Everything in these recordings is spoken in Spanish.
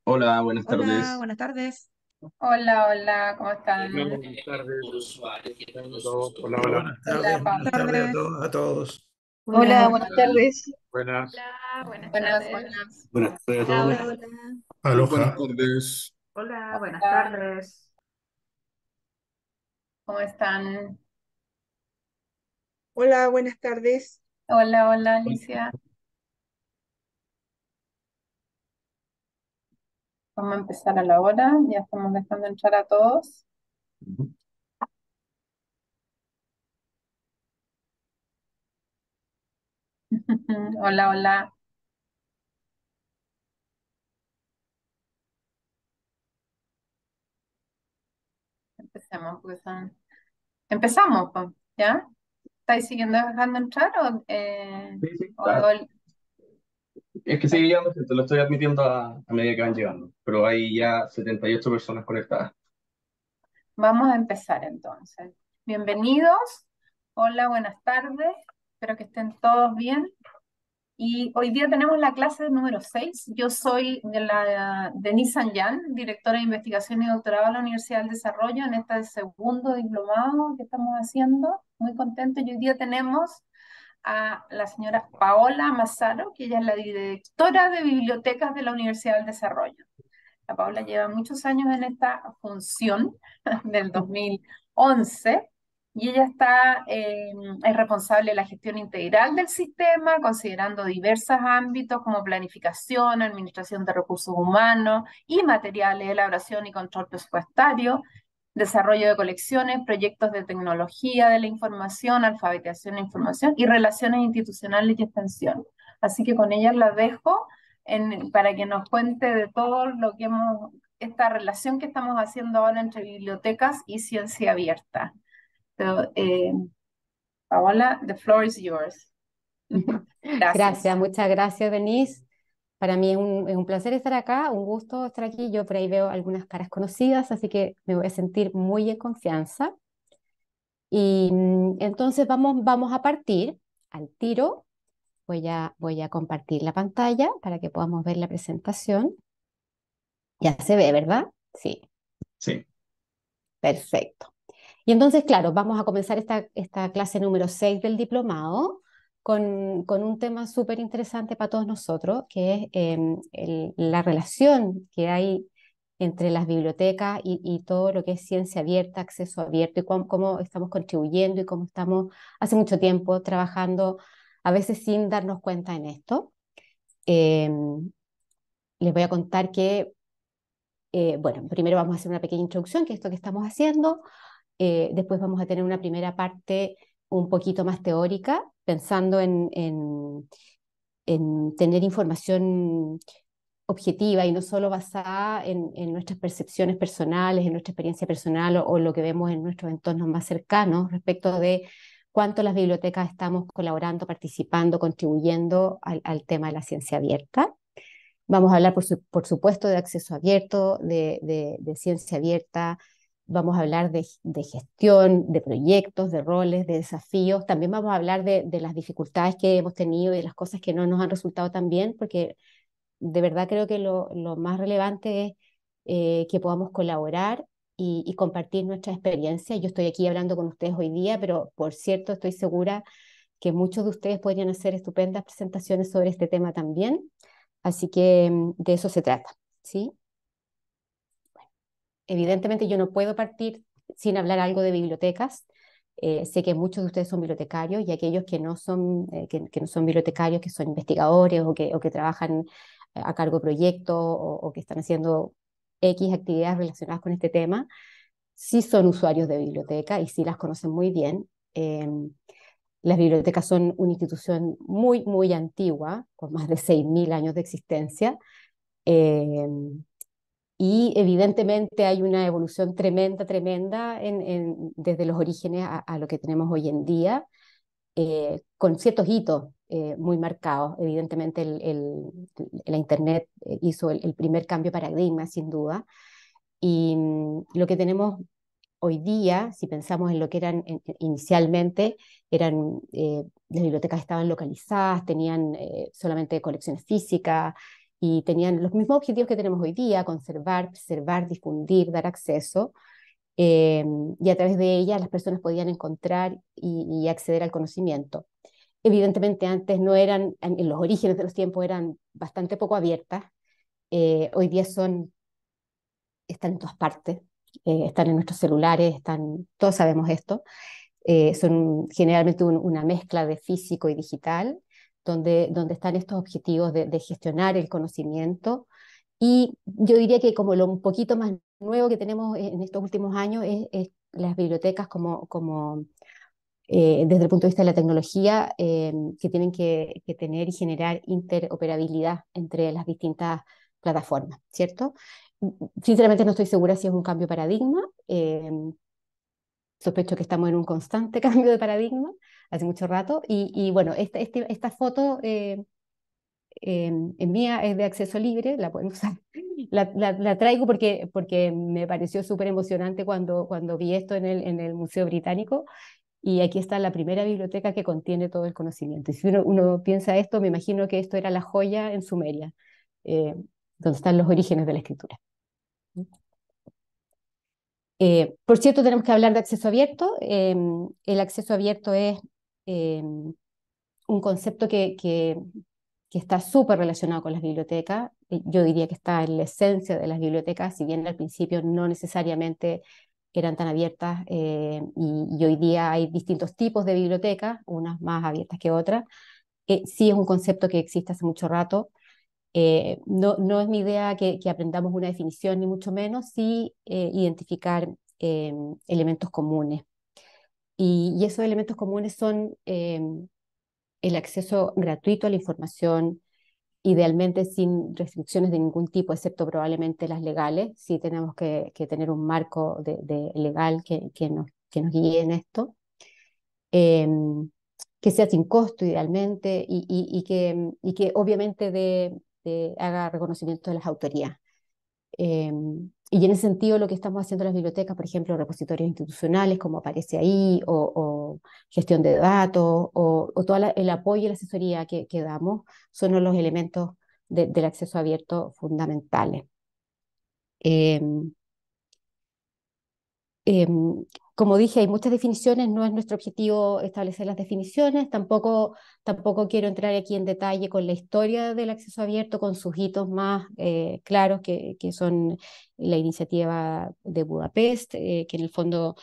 Hola, buenas Hola, tardes. buenas tardes. Hola, hola, ¿cómo Hola, están? buenas tardes. Hola a todos. Hola, Hola, hola. Hola, Buenas buenas tardes a tardes. todos, a todos. Hola, Hola, buenas Hola. tardes. Buenas. Hola, buenas buenas, tardes. buenas. Buenas tardes a Hola, todos. hola, hola. Muy buenas Aloha. tardes. Hola, buenas Hola, tardes. ¿cómo están? Hola, buenas tardes. Hola, hola, Alicia. Vamos a empezar a la hora, ya estamos dejando entrar a todos. Ujú. Hola, hola. Empecemos, Empezamos, pues, ¿ya? ¿Estáis siguiendo dejando entrar Sí, sí, o- claro. o- Es que sigue llegando gente, lo estoy admitiendo a medida que van llegando, pero hay ya 78 personas conectadas. Vamos a empezar entonces. Bienvenidos. Hola, buenas tardes. Espero que estén todos bien. Y hoy día tenemos la clase número 6. Yo soy Denise Sanyan, directora de investigación y doctorado de la Universidad del Desarrollo en este segundo diplomado que estamos haciendo. Muy contento. Y hoy día tenemos a la señora Paola Mazzaro, que ella es la directora de bibliotecas de la Universidad del Desarrollo. La Paola lleva muchos años en esta función, del 2011, y ella es responsable de la gestión integral del sistema, considerando diversos ámbitos como planificación, administración de recursos humanos y materiales, elaboración y control presupuestario, desarrollo de colecciones, proyectos de tecnología de la información, alfabetización de información y relaciones institucionales y extensión. Así que con ella la dejo para que nos cuente de todo lo que esta relación que estamos haciendo ahora entre bibliotecas y ciencia abierta. So, Paola, the floor is yours. Gracias. Gracias, muchas gracias, Denise. Para mí es un placer estar acá, un gusto estar aquí. Yo por ahí veo algunas caras conocidas, así que me voy a sentir muy en confianza. Y entonces vamos a partir al tiro. Voy a compartir la pantalla para que podamos ver la presentación. Ya se ve, ¿verdad? Sí, Sí. perfecto. Y entonces, claro, vamos a comenzar esta clase número 6 del diplomado con un tema súper interesante para todos nosotros, que es la relación que hay entre las bibliotecas y todo lo que es ciencia abierta, acceso abierto, y cómo estamos contribuyendo y cómo estamos hace mucho tiempo trabajando, a veces sin darnos cuenta en esto. Em, Les voy a contar que, bueno, primero vamos a hacer una pequeña introducción, que es esto que estamos haciendo. Después vamos a tener una primera parte un poquito más teórica, pensando en tener información objetiva y no solo basada en nuestras percepciones personales, en nuestra experiencia personal o lo que vemos en nuestros entornos más cercanos respecto de cuánto las bibliotecas estamos colaborando, participando, contribuyendo al tema de la ciencia abierta. Vamos a hablar, por supuesto, de acceso abierto, de ciencia abierta. Vamos a hablar de gestión, de proyectos, de roles, de desafíos. También vamos a hablar de las dificultades que hemos tenido y de las cosas que no nos han resultado tan bien, porque de verdad creo que lo más relevante es que podamos colaborar y compartir nuestra experiencia. Yo estoy aquí hablando con ustedes hoy día, pero por cierto, estoy segura que muchos de ustedes podrían hacer estupendas presentaciones sobre este tema también. Así que de eso se trata, ¿sí? Evidentemente yo no puedo partir sin hablar algo de bibliotecas. Sé que muchos de ustedes son bibliotecarios y aquellos que no son, que no son bibliotecarios, que son investigadores o que trabajan a cargo de proyectos o que están haciendo X actividades relacionadas con este tema, sí son usuarios de biblioteca y sí las conocen muy bien. Las bibliotecas son una institución muy, muy antigua, con más de 6.000 años de existencia. Eh, y evidentemente hay una evolución tremenda, tremenda desde los orígenes a lo que tenemos hoy en día, con ciertos hitos muy marcados. Evidentemente la Internet hizo el primer cambio de paradigma, sin duda. Y lo que tenemos hoy día, si pensamos en lo que eran inicialmente, las bibliotecas estaban localizadas, tenían solamente colecciones físicas, y tenían los mismos objetivos que tenemos hoy día: conservar, preservar, difundir, dar acceso, eh, y a través de ella las personas podían encontrar y acceder al conocimiento. Evidentemente antes no eran, en los orígenes de los tiempos eran bastante poco abiertas. Hoy día están en todas partes, están en nuestros celulares, todos sabemos esto. Son generalmente una mezcla de físico y digital, donde están estos objetivos de gestionar el conocimiento. Y yo diría que como lo un poquito más nuevo que tenemos en estos últimos años es las bibliotecas desde el punto de vista de la tecnología, que tienen que tener y generar interoperabilidad entre las distintas plataformas, ¿cierto? Sinceramente no estoy segura si es un cambio de paradigma. Sospecho que estamos en un constante cambio de paradigma hace mucho rato. Y bueno, esta foto en mía es de acceso libre, la pueden usar. La traigo porque me pareció súper emocionante cuando vi esto en el Museo Británico. Y aquí está la primera biblioteca que contiene todo el conocimiento. Y si uno piensa esto, me imagino que esto era la joya en Sumeria, eh, donde están los orígenes de la escritura. Por cierto, tenemos que hablar de acceso abierto. El acceso abierto es un concepto que está súper relacionado con las bibliotecas. Yo diría que está en la esencia de las bibliotecas, si bien al principio no necesariamente eran tan abiertas, y hoy día hay distintos tipos de bibliotecas, unas más abiertas que otras. Sí es un concepto que existe hace mucho rato. No es mi idea que aprendamos una definición, ni mucho menos, sí identificar elementos comunes. Y esos elementos comunes son el acceso gratuito a la información, idealmente sin restricciones de ningún tipo, excepto probablemente las legales. Sí tenemos que tener un marco legal que nos guíe en esto. Eh, que sea sin costo idealmente y que obviamente haga reconocimiento de las autorías. Eh, y en ese sentido lo que estamos haciendo en las bibliotecas, por ejemplo, repositorios institucionales, como aparece ahí, o gestión de datos, o todo el apoyo y la asesoría que damos, son los elementos del acceso abierto fundamentales. Eh, eh, Como dije, hay muchas definiciones, no es nuestro objetivo establecer las definiciones, tampoco quiero entrar aquí en detalle con la historia del acceso abierto, con sus hitos más claros, que son la iniciativa de Budapest, que en el fondo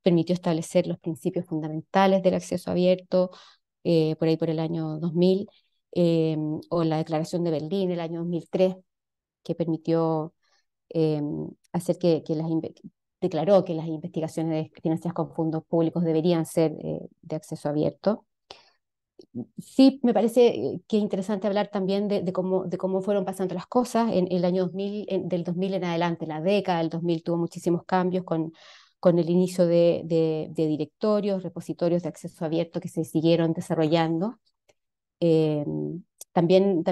permitió establecer los principios fundamentales del acceso abierto, por ahí por el año 2000, eh, o la Declaración de Berlín, el año 2003, que permitió eh, hacer declaró que las investigaciones financiadas con fondos públicos deberían ser de acceso abierto. Sí, me parece que es interesante hablar también de cómo fueron pasando las cosas en el año 2000, del 2000 en adelante. La década del 2000 tuvo muchísimos cambios con el inicio de directorios, repositorios de acceso abierto que se siguieron desarrollando. Eh, también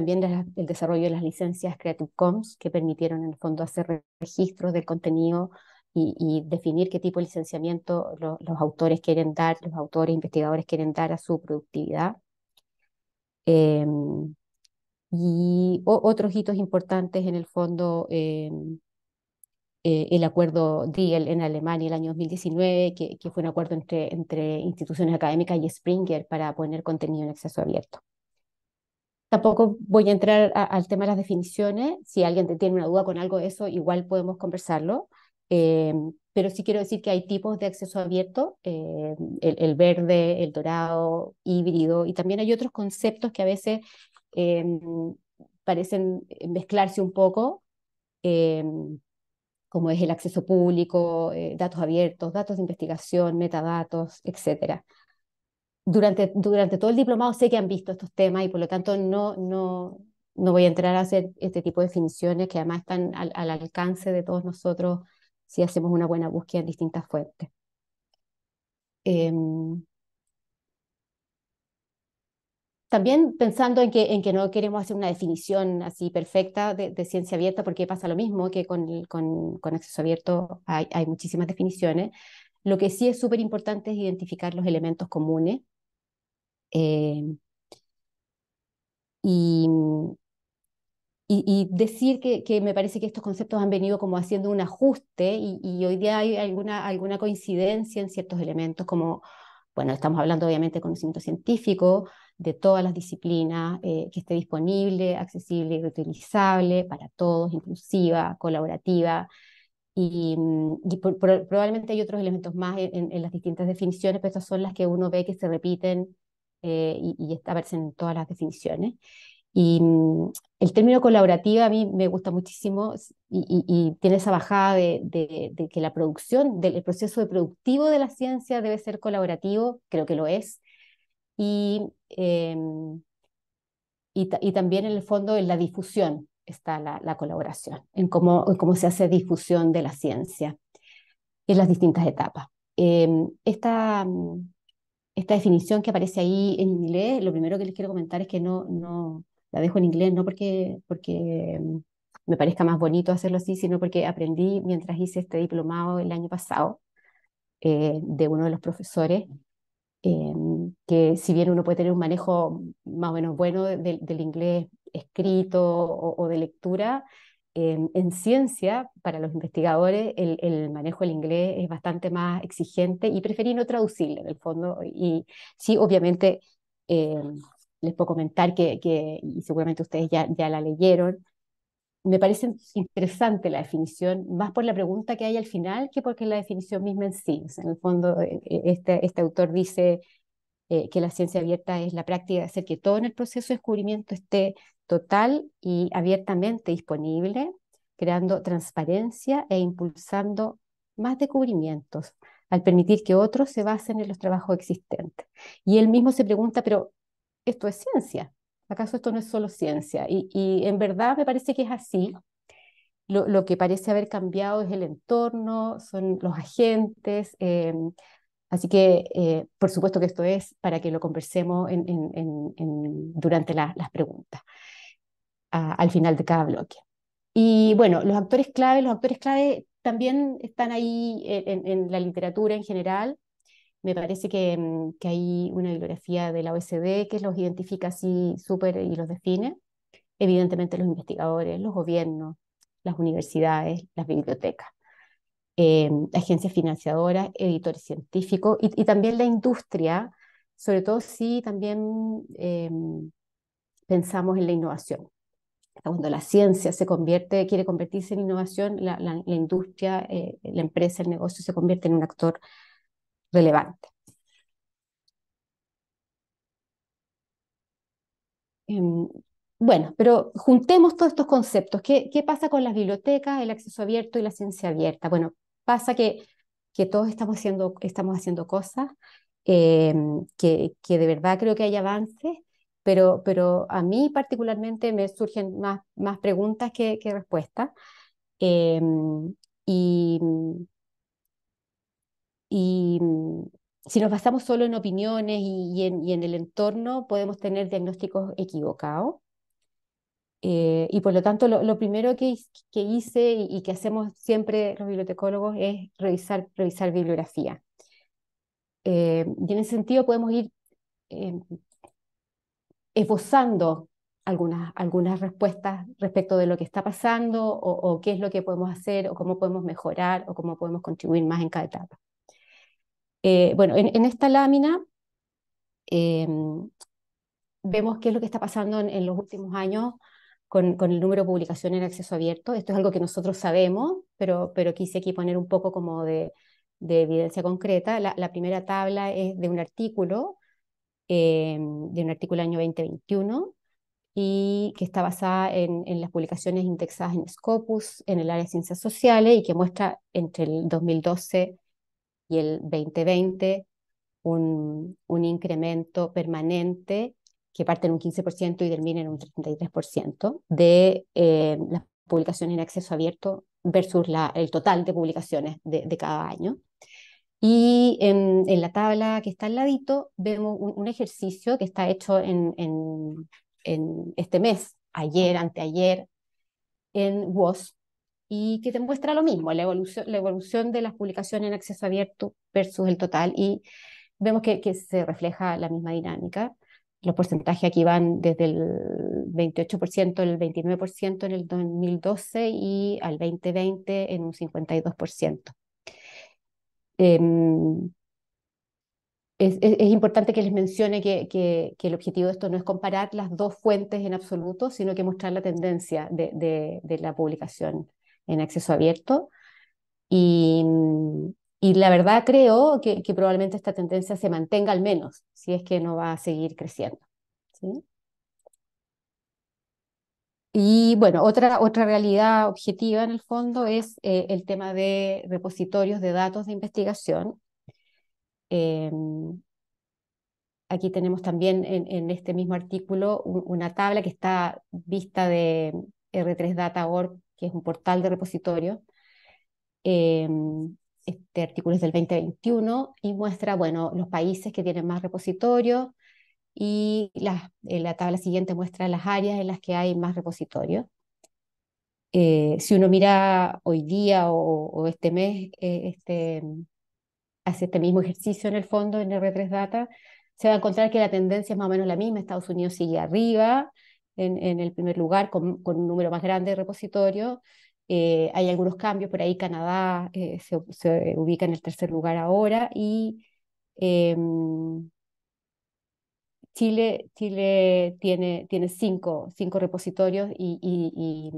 el desarrollo de las licencias Creative Commons, que permitieron en el fondo hacer registros del contenido y definir qué tipo de licenciamiento los autores quieren dar, los autores investigadores quieren dar a su productividad. Eh, y otros hitos importantes en el fondo, el acuerdo Deal en Alemania el año 2019, que fue un acuerdo entre instituciones académicas y Springer para poner contenido en acceso abierto. Tampoco voy a entrar al tema de las definiciones. Si alguien tiene una duda con algo de eso, igual podemos conversarlo. Eh, pero sí quiero decir que hay tipos de acceso abierto, el verde, el dorado, híbrido, y también hay otros conceptos que a veces eh, parecen mezclarse un poco, eh, como es el acceso público, datos abiertos, datos de investigación, metadatos, etcétera. Durante todo el diplomado sé que han visto estos temas y por lo tanto no voy a entrar a hacer este tipo de definiciones que además están al alcance de todos nosotros si hacemos una buena búsqueda en distintas fuentes. Em, También pensando en que no queremos hacer una definición así perfecta de ciencia abierta, porque pasa lo mismo que con acceso abierto, hay muchísimas definiciones. Lo que sí es súper importante es identificar los elementos comunes, eh, y y decir que me parece que estos conceptos han venido como haciendo un ajuste y hoy día hay alguna coincidencia en ciertos elementos como, bueno, estamos hablando obviamente de conocimiento científico, de todas las disciplinas, que esté disponible, accesible y reutilizable para todos, inclusiva, colaborativa, probablemente hay otros elementos más en las distintas definiciones, pero estas son las que uno ve que se repiten y aparecen en todas las definiciones. Y el término colaborativa a mí me gusta muchísimo y tiene esa bajada de que la producción, del proceso de productivo de la ciencia debe ser colaborativo, creo que lo es, y, eh, y también en el fondo en la difusión está la colaboración, en cómo se hace difusión de la ciencia en las distintas etapas. Eh, esta, esta definición que aparece ahí en inglés, lo primero que les quiero comentar es que no la dejo en inglés, no porque me parezca más bonito hacerlo así, sino porque aprendí mientras hice este diplomado el año pasado de uno de los profesores, eh, que si bien uno puede tener un manejo más o menos bueno del inglés escrito o de lectura, en ciencia, para los investigadores, el manejo del inglés es bastante más exigente y preferí no traducirlo en el fondo. Y sí, obviamente, eh, les puedo comentar y seguramente ustedes ya la leyeron, me parece interesante la definición, más por la pregunta que hay al final que porque la definición misma en sí. O sea, en el fondo, este autor dice que la ciencia abierta es la práctica de hacer que todo en el proceso de descubrimiento esté total y abiertamente disponible, creando transparencia e impulsando más descubrimientos, al permitir que otros se basen en los trabajos existentes. Y él mismo se pregunta, pero ¿esto es ciencia? ¿Acaso esto no es solo ciencia? Y en verdad me parece que es así. Lo que parece haber cambiado es el entorno, son los agentes, así que, por supuesto que esto es para que lo conversemos durante las preguntas, al final de cada bloque. Y bueno, los actores clave también están ahí en la literatura en general. Me parece que hay una bibliografía de la OECD que los identifica así súper y los define. Evidentemente los investigadores, los gobiernos, las universidades, las bibliotecas, agencias financiadoras, editores científicos y también la industria, sobre todo si también pensamos en la innovación. Cuando la ciencia quiere convertirse en innovación, la industria, la empresa, el negocio se convierte en un actor relevante. Em, bueno, pero juntemos todos estos conceptos. ¿Qué pasa con las bibliotecas, el acceso abierto y la ciencia abierta? Bueno, pasa que todos estamos haciendo cosas, que de verdad creo que hay avances, pero a mí particularmente me surgen más preguntas que respuestas. Em, y, y si nos basamos solo en opiniones y en el entorno, podemos tener diagnósticos equivocados. Y por lo tanto, lo primero que hice y que hacemos siempre los bibliotecólogos es revisar bibliografía. Y en ese sentido podemos ir eh, esbozando algunas respuestas respecto de lo que está pasando o qué es lo que podemos hacer o cómo podemos mejorar o cómo podemos contribuir más en cada etapa. Bueno, en esta lámina eh, vemos qué es lo que está pasando en los últimos años con el número de publicaciones en acceso abierto. Esto es algo que nosotros sabemos, pero quise aquí poner un poco como de evidencia concreta. La primera tabla es de un artículo del año 2021 y que está basada en las publicaciones indexadas en Scopus en el área de ciencias sociales y que muestra entre el 2012 y el 2020 un incremento permanente que parte en un 15% y termina en un 33% de las publicaciones en acceso abierto versus el total de publicaciones de cada año. Y en la tabla que está al ladito vemos un ejercicio que está hecho en este mes, ayer, anteayer, en WOS, y que te muestra lo mismo, la evolución de las publicaciones en acceso abierto versus el total, y vemos que se refleja la misma dinámica. Los porcentajes aquí van desde el 28%, el 29% en el 2012 y al 2020 en un 52%. Es importante que les mencione que el objetivo de esto no es comparar las dos fuentes en absoluto, sino que mostrar la tendencia de la publicación en acceso abierto. Y, y la verdad creo que probablemente esta tendencia se mantenga al menos, si es que no va a seguir creciendo. ¿Sí? Y bueno, otra realidad objetiva en el fondo es el tema de repositorios de datos de investigación. Aquí tenemos también en este mismo artículo una tabla que está vista de R3Data.org, que es un portal de repositorios. Este artículo es del 2021 y muestra, bueno, los países que tienen más repositorios y la tabla siguiente muestra las áreas en las que hay más repositorios. Si uno mira hoy día o este mes, hace este mismo ejercicio en el fondo en R3Data, se va a encontrar que la tendencia es más o menos la misma. Estados Unidos sigue arriba en el primer lugar con un número más grande de repositorios. Hay algunos cambios, por ahí Canadá se ubica en el tercer lugar ahora y Chile tiene cinco repositorios y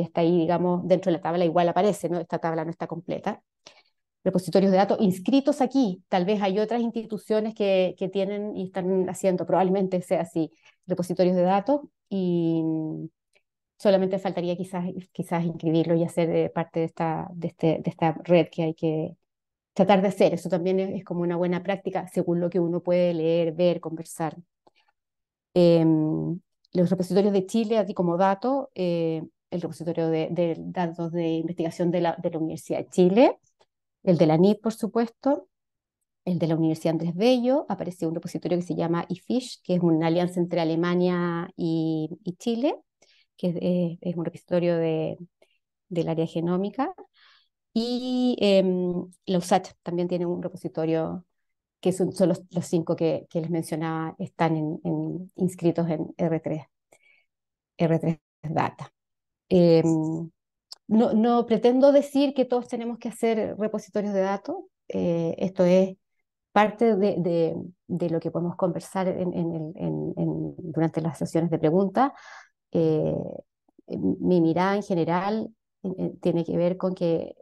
está ahí, digamos, dentro de la tabla, igual aparece, ¿no? Esta tabla no está completa. Repositorios de datos inscritos aquí. Tal vez hay otras instituciones que tienen y están haciendo, probablemente sea así, repositorios de datos y solamente faltaría quizás inscribirlo y hacer parte de esta red que hay que tratar de hacer. Eso también es como una buena práctica según lo que uno puede leer, ver, conversar. Los repositorios de Chile, así como dato, el repositorio de datos de investigación de la Universidad de Chile, el de la NIP, por supuesto, el de la Universidad Andrés Bello, apareció un repositorio que se llama eFish, que es una alianza entre Alemania y Chile, que es un repositorio del área genómica, y la USACH también tiene un repositorio que son los cinco que les mencionaba, están inscritos en R3 Data. No pretendo decir que todos tenemos que hacer repositorios de datos, esto es parte de lo que podemos conversar durante las sesiones de preguntas. Eh, Mi mirada en general tiene que ver con que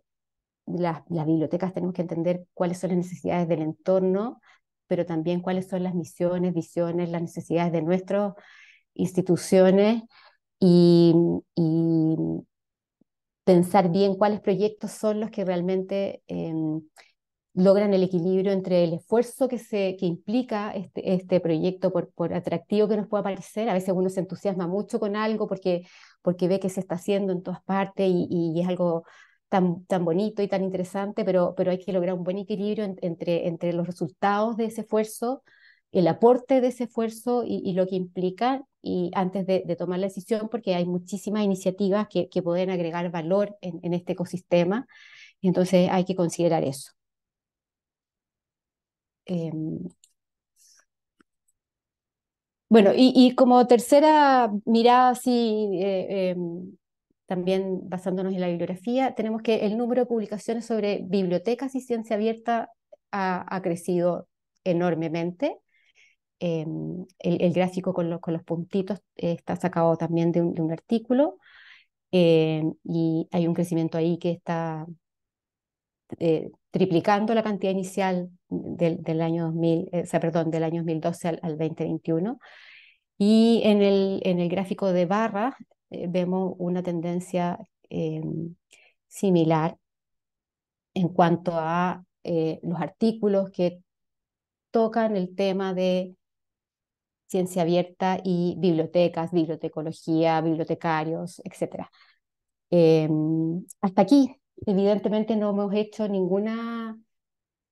las bibliotecas tenemos que entender cuáles son las necesidades del entorno, pero también cuáles son las misiones, visiones, las necesidades de nuestras instituciones y, y pensar bien cuáles proyectos son los que realmente logran el equilibrio entre el esfuerzo que implica este proyecto, por atractivo que nos pueda parecer. A veces uno se entusiasma mucho con algo porque ve que se está haciendo en todas partes y es algo tan bonito y tan interesante, pero hay que lograr un buen equilibrio entre los resultados de ese esfuerzo, el aporte de ese esfuerzo y lo que implica, y antes de tomar la decisión, porque hay muchísimas iniciativas que pueden agregar valor en este ecosistema, entonces hay que considerar eso. Bueno, y como tercera mirada, así, también basándonos en la bibliografía, tenemos que el número de publicaciones sobre bibliotecas y ciencia abierta ha crecido enormemente. El gráfico con los puntitos está sacado también de un artículo, y hay un crecimiento ahí que está triplicando la cantidad inicial del año 2000, o sea, perdón, del año 2012 al 2021. Y en el gráfico de barras vemos una tendencia similar en cuanto a los artículos que tocan el tema de ciencia abierta y bibliotecas, bibliotecología, bibliotecarios, etc. Hasta aquí, evidentemente no hemos hecho ninguna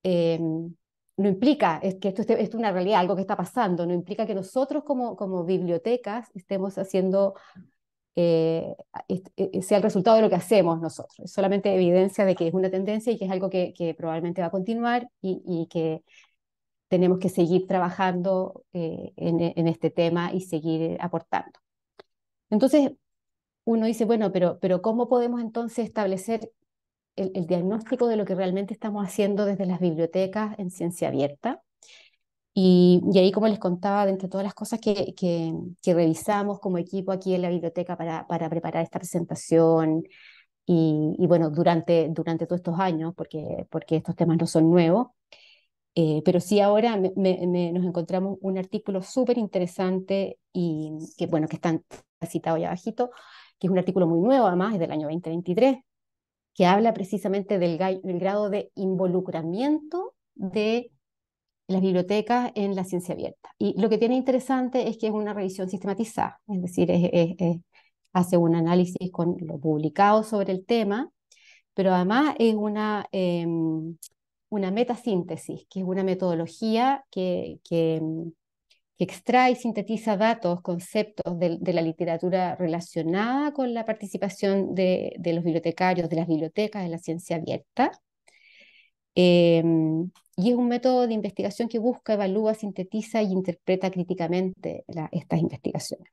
no implica, es que esto es una realidad, algo que está pasando, no implica que nosotros como bibliotecas estemos haciendo, sea el resultado de lo que hacemos nosotros. Es solamente evidencia de que es una tendencia y que es algo que probablemente va a continuar y que tenemos que seguir trabajando en este tema y seguir aportando. Entonces, uno dice, bueno, pero ¿cómo podemos entonces establecer el diagnóstico de lo que realmente estamos haciendo desde las bibliotecas en ciencia abierta? Y ahí, como les contaba, de entre todas las cosas que revisamos como equipo aquí en la biblioteca para preparar esta presentación, y bueno, durante todos estos años, porque estos temas no son nuevos, pero sí ahora nos encontramos un artículo súper interesante y que, bueno, que está citado ya abajito, que es un artículo muy nuevo, además, es del año 2023, que habla precisamente del grado de involucramiento de las bibliotecas en la ciencia abierta. Y lo que tiene interesante es que es una revisión sistematizada, es decir, hace un análisis con lo publicado sobre el tema, pero además es una metasíntesis, que es una metodología que extrae y sintetiza datos, conceptos de la literatura relacionada con la participación de los bibliotecarios, de las bibliotecas en la ciencia abierta. Y es un método de investigación que busca, evalúa, sintetiza y interpreta críticamente estas investigaciones.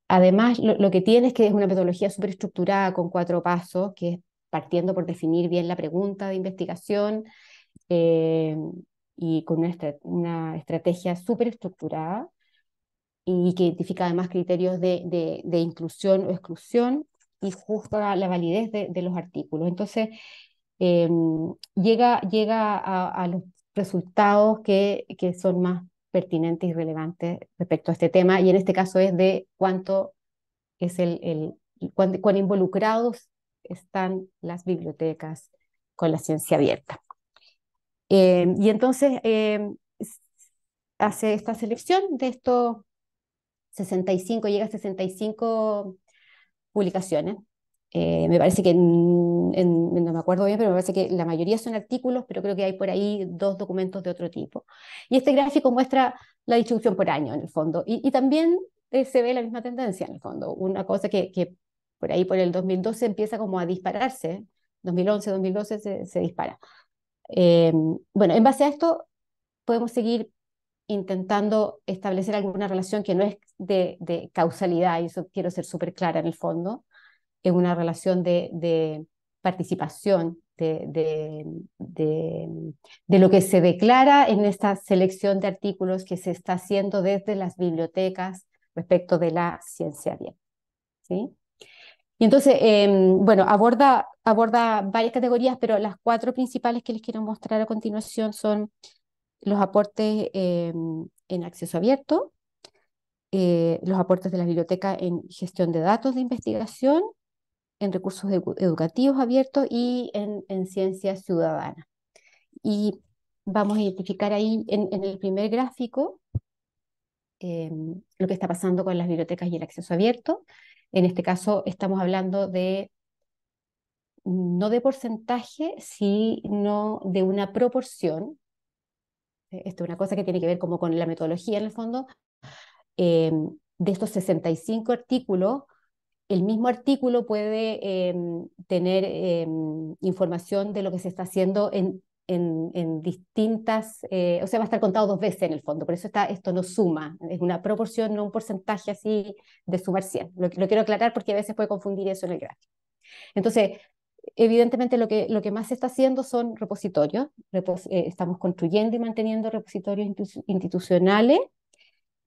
Además, lo que tiene es que es una metodología súper estructurada con 4 pasos, que es partiendo por definir bien la pregunta de investigación, eh, y con una estrategia súper estructurada y que identifica además criterios de inclusión o exclusión y juzga la validez de los artículos. Entonces, eh, llega a los resultados que son más pertinentes y relevantes respecto a este tema, y en este caso es de cuánto es cuán involucrados están las bibliotecas con la ciencia abierta. Y entonces hace esta selección de estos 65, llega a 65 publicaciones. Me parece que, no me acuerdo bien, pero me parece que la mayoría son artículos, pero creo que hay por ahí 2 documentos de otro tipo. Y este gráfico muestra la distribución por año, en el fondo, y también se ve la misma tendencia, en el fondo. Una cosa que por ahí, por el 2012, empieza como a dispararse, 2011, 2012 se dispara. Bueno, en base a esto podemos seguir intentando establecer alguna relación que no es de causalidad, y eso quiero ser súper clara en el fondo, es una relación de participación, de lo que se declara en esta selección de artículos que se está haciendo desde las bibliotecas respecto de la ciencia abierta, ¿sí? Y entonces, bueno, aborda varias categorías, pero las 4 principales que les quiero mostrar a continuación son los aportes en acceso abierto, los aportes de la biblioteca en gestión de datos de investigación, en recursos educativos abiertos y en ciencia ciudadana. Y vamos a identificar ahí en el primer gráfico lo que está pasando con las bibliotecas y el acceso abierto. En este caso estamos hablando no de porcentaje, sino de una proporción. Esto es una cosa que tiene que ver como con la metodología en el fondo. De estos 65 artículos, el mismo artículo puede tener información de lo que se está haciendo en distintas, o sea, va a estar contado 2 veces en el fondo, por eso esto no suma, es una proporción, no un porcentaje así de sumar 100. Lo quiero aclarar porque a veces puede confundir eso en el gráfico. Entonces, evidentemente lo que más se está haciendo son repositorios, estamos construyendo y manteniendo repositorios institucionales,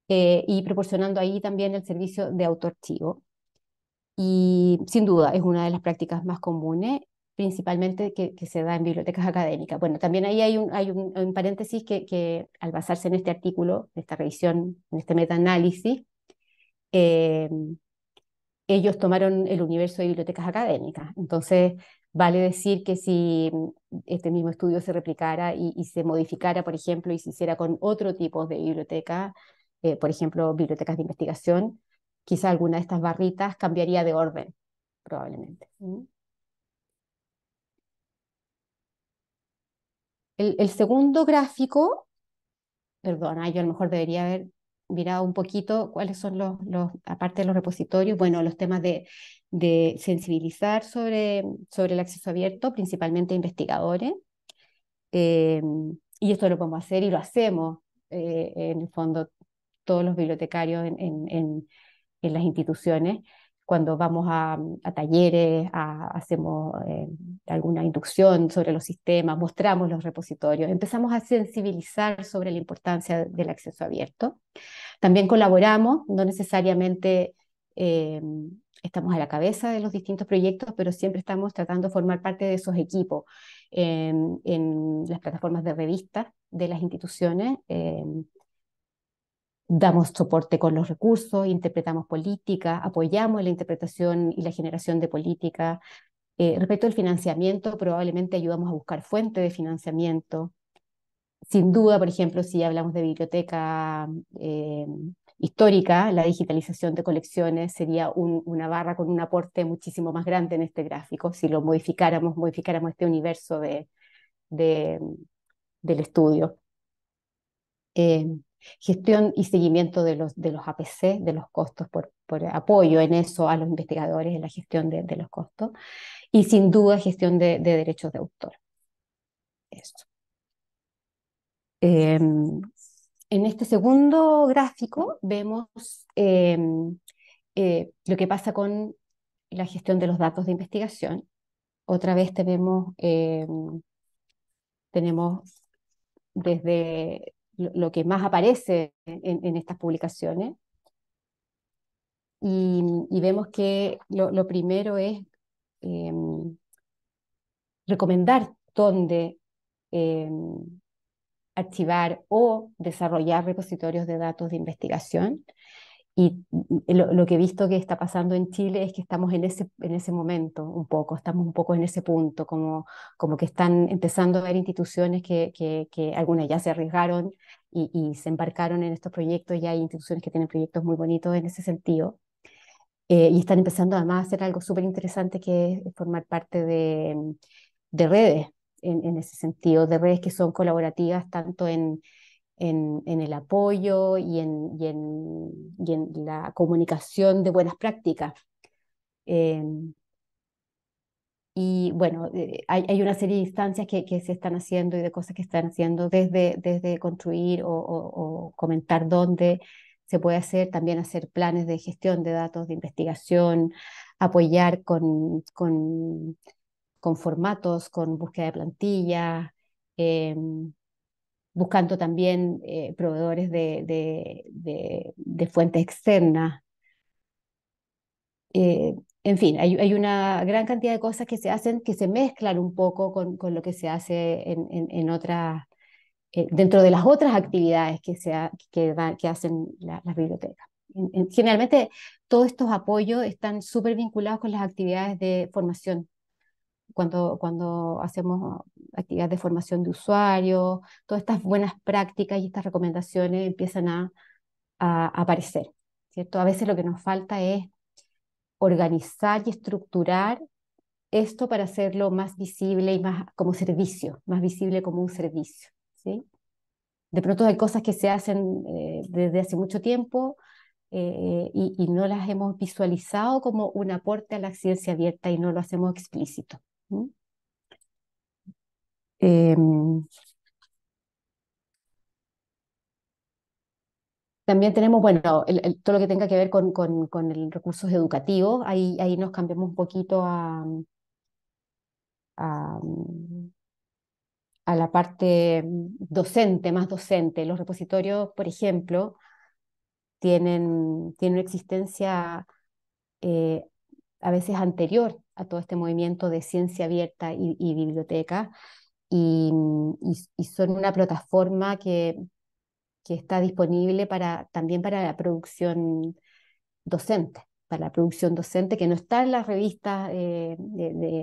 y proporcionando ahí también el servicio de autoarchivo. Y sin duda es una de las prácticas más comunes, principalmente que se da en bibliotecas académicas. Bueno, también ahí hay un paréntesis que al basarse en este artículo, en esta revisión, en este metaanálisis, eh, ellos tomaron el universo de bibliotecas académicas. Entonces, vale decir que si este mismo estudio se replicara y se modificara, por ejemplo, y se hiciera con otro tipo de biblioteca, por ejemplo, bibliotecas de investigación, quizá alguna de estas barritas cambiaría de orden, probablemente. El segundo gráfico, perdona, yo a lo mejor debería haber mirado un poquito cuáles son aparte de los repositorios, bueno, los temas de sensibilizar sobre el acceso abierto, principalmente investigadores, Eh, y esto lo podemos hacer y lo hacemos, en el fondo, todos los bibliotecarios en las instituciones. Cuando vamos a talleres, hacemos alguna inducción sobre los sistemas, mostramos los repositorios, empezamos a sensibilizar sobre la importancia del acceso abierto. También colaboramos, no necesariamente eh, estamos a la cabeza de los distintos proyectos, pero siempre estamos tratando de formar parte de esos equipos en las plataformas de revistas de las instituciones. Damos soporte con los recursos, interpretamos políticas, apoyamos la interpretación y la generación de políticas. Respecto al financiamiento, probablemente ayudamos a buscar fuentes de financiamiento. Sin duda, por ejemplo, si hablamos de biblioteca histórica, la digitalización de colecciones sería una barra con un aporte muchísimo más grande en este gráfico, si lo modificáramos este universo de, del estudio. Gestión y seguimiento de los APC, de los costos, por apoyo en eso a los investigadores en la gestión de los costos, y sin duda gestión de derechos de autor. Eso. En este segundo gráfico vemos lo que pasa con la gestión de los datos de investigación. Otra vez tenemos desde lo que más aparece en estas publicaciones, y vemos que lo primero es eh, recomendar dónde eh, archivar o desarrollar repositorios de datos de investigación. Y lo que he visto que está pasando en Chile es que estamos en ese momento un poco, estamos un poco en ese punto, como que están empezando a haber instituciones que algunas ya se arriesgaron y se embarcaron en estos proyectos, y hay instituciones que tienen proyectos muy bonitos en ese sentido. Y están empezando además a hacer algo súper interesante, que es formar parte de redes, en ese sentido, de redes que son colaborativas tanto en el apoyo y en la comunicación de buenas prácticas. Eh, y bueno, hay una serie de instancias que se están haciendo y de cosas que están haciendo, desde construir o comentar dónde se puede hacer, también hacer planes de gestión de datos de investigación, apoyar con formatos, con búsqueda de plantillas, buscando también proveedores de fuentes externas. Eh, en fin, hay una gran cantidad de cosas que se hacen, que se mezclan un poco con lo que se hace en otras, dentro de las otras actividades que hacen las bibliotecas. Generalmente todos estos apoyos están súper vinculados con las actividades de formación. Cuando hacemos actividades de formación de usuarios, todas estas buenas prácticas y estas recomendaciones empiezan a aparecer, ¿cierto? A veces lo que nos falta es organizar y estructurar esto para hacerlo más visible y más como servicio, más visible como un servicio, ¿sí? De pronto hay cosas que se hacen desde hace mucho tiempo, y no las hemos visualizado como un aporte a la ciencia abierta, y no lo hacemos explícito. ¿Sí? También tenemos, bueno, todo lo que tenga que ver con el recursos educativos. Ahí nos cambiamos un poquito a, a la parte docente, más docente. Los repositorios, por ejemplo, tienen una existencia eh, a veces anterior a todo este movimiento de ciencia abierta y biblioteca, y son una plataforma que está disponible también para la producción docente, que no está en las revistas de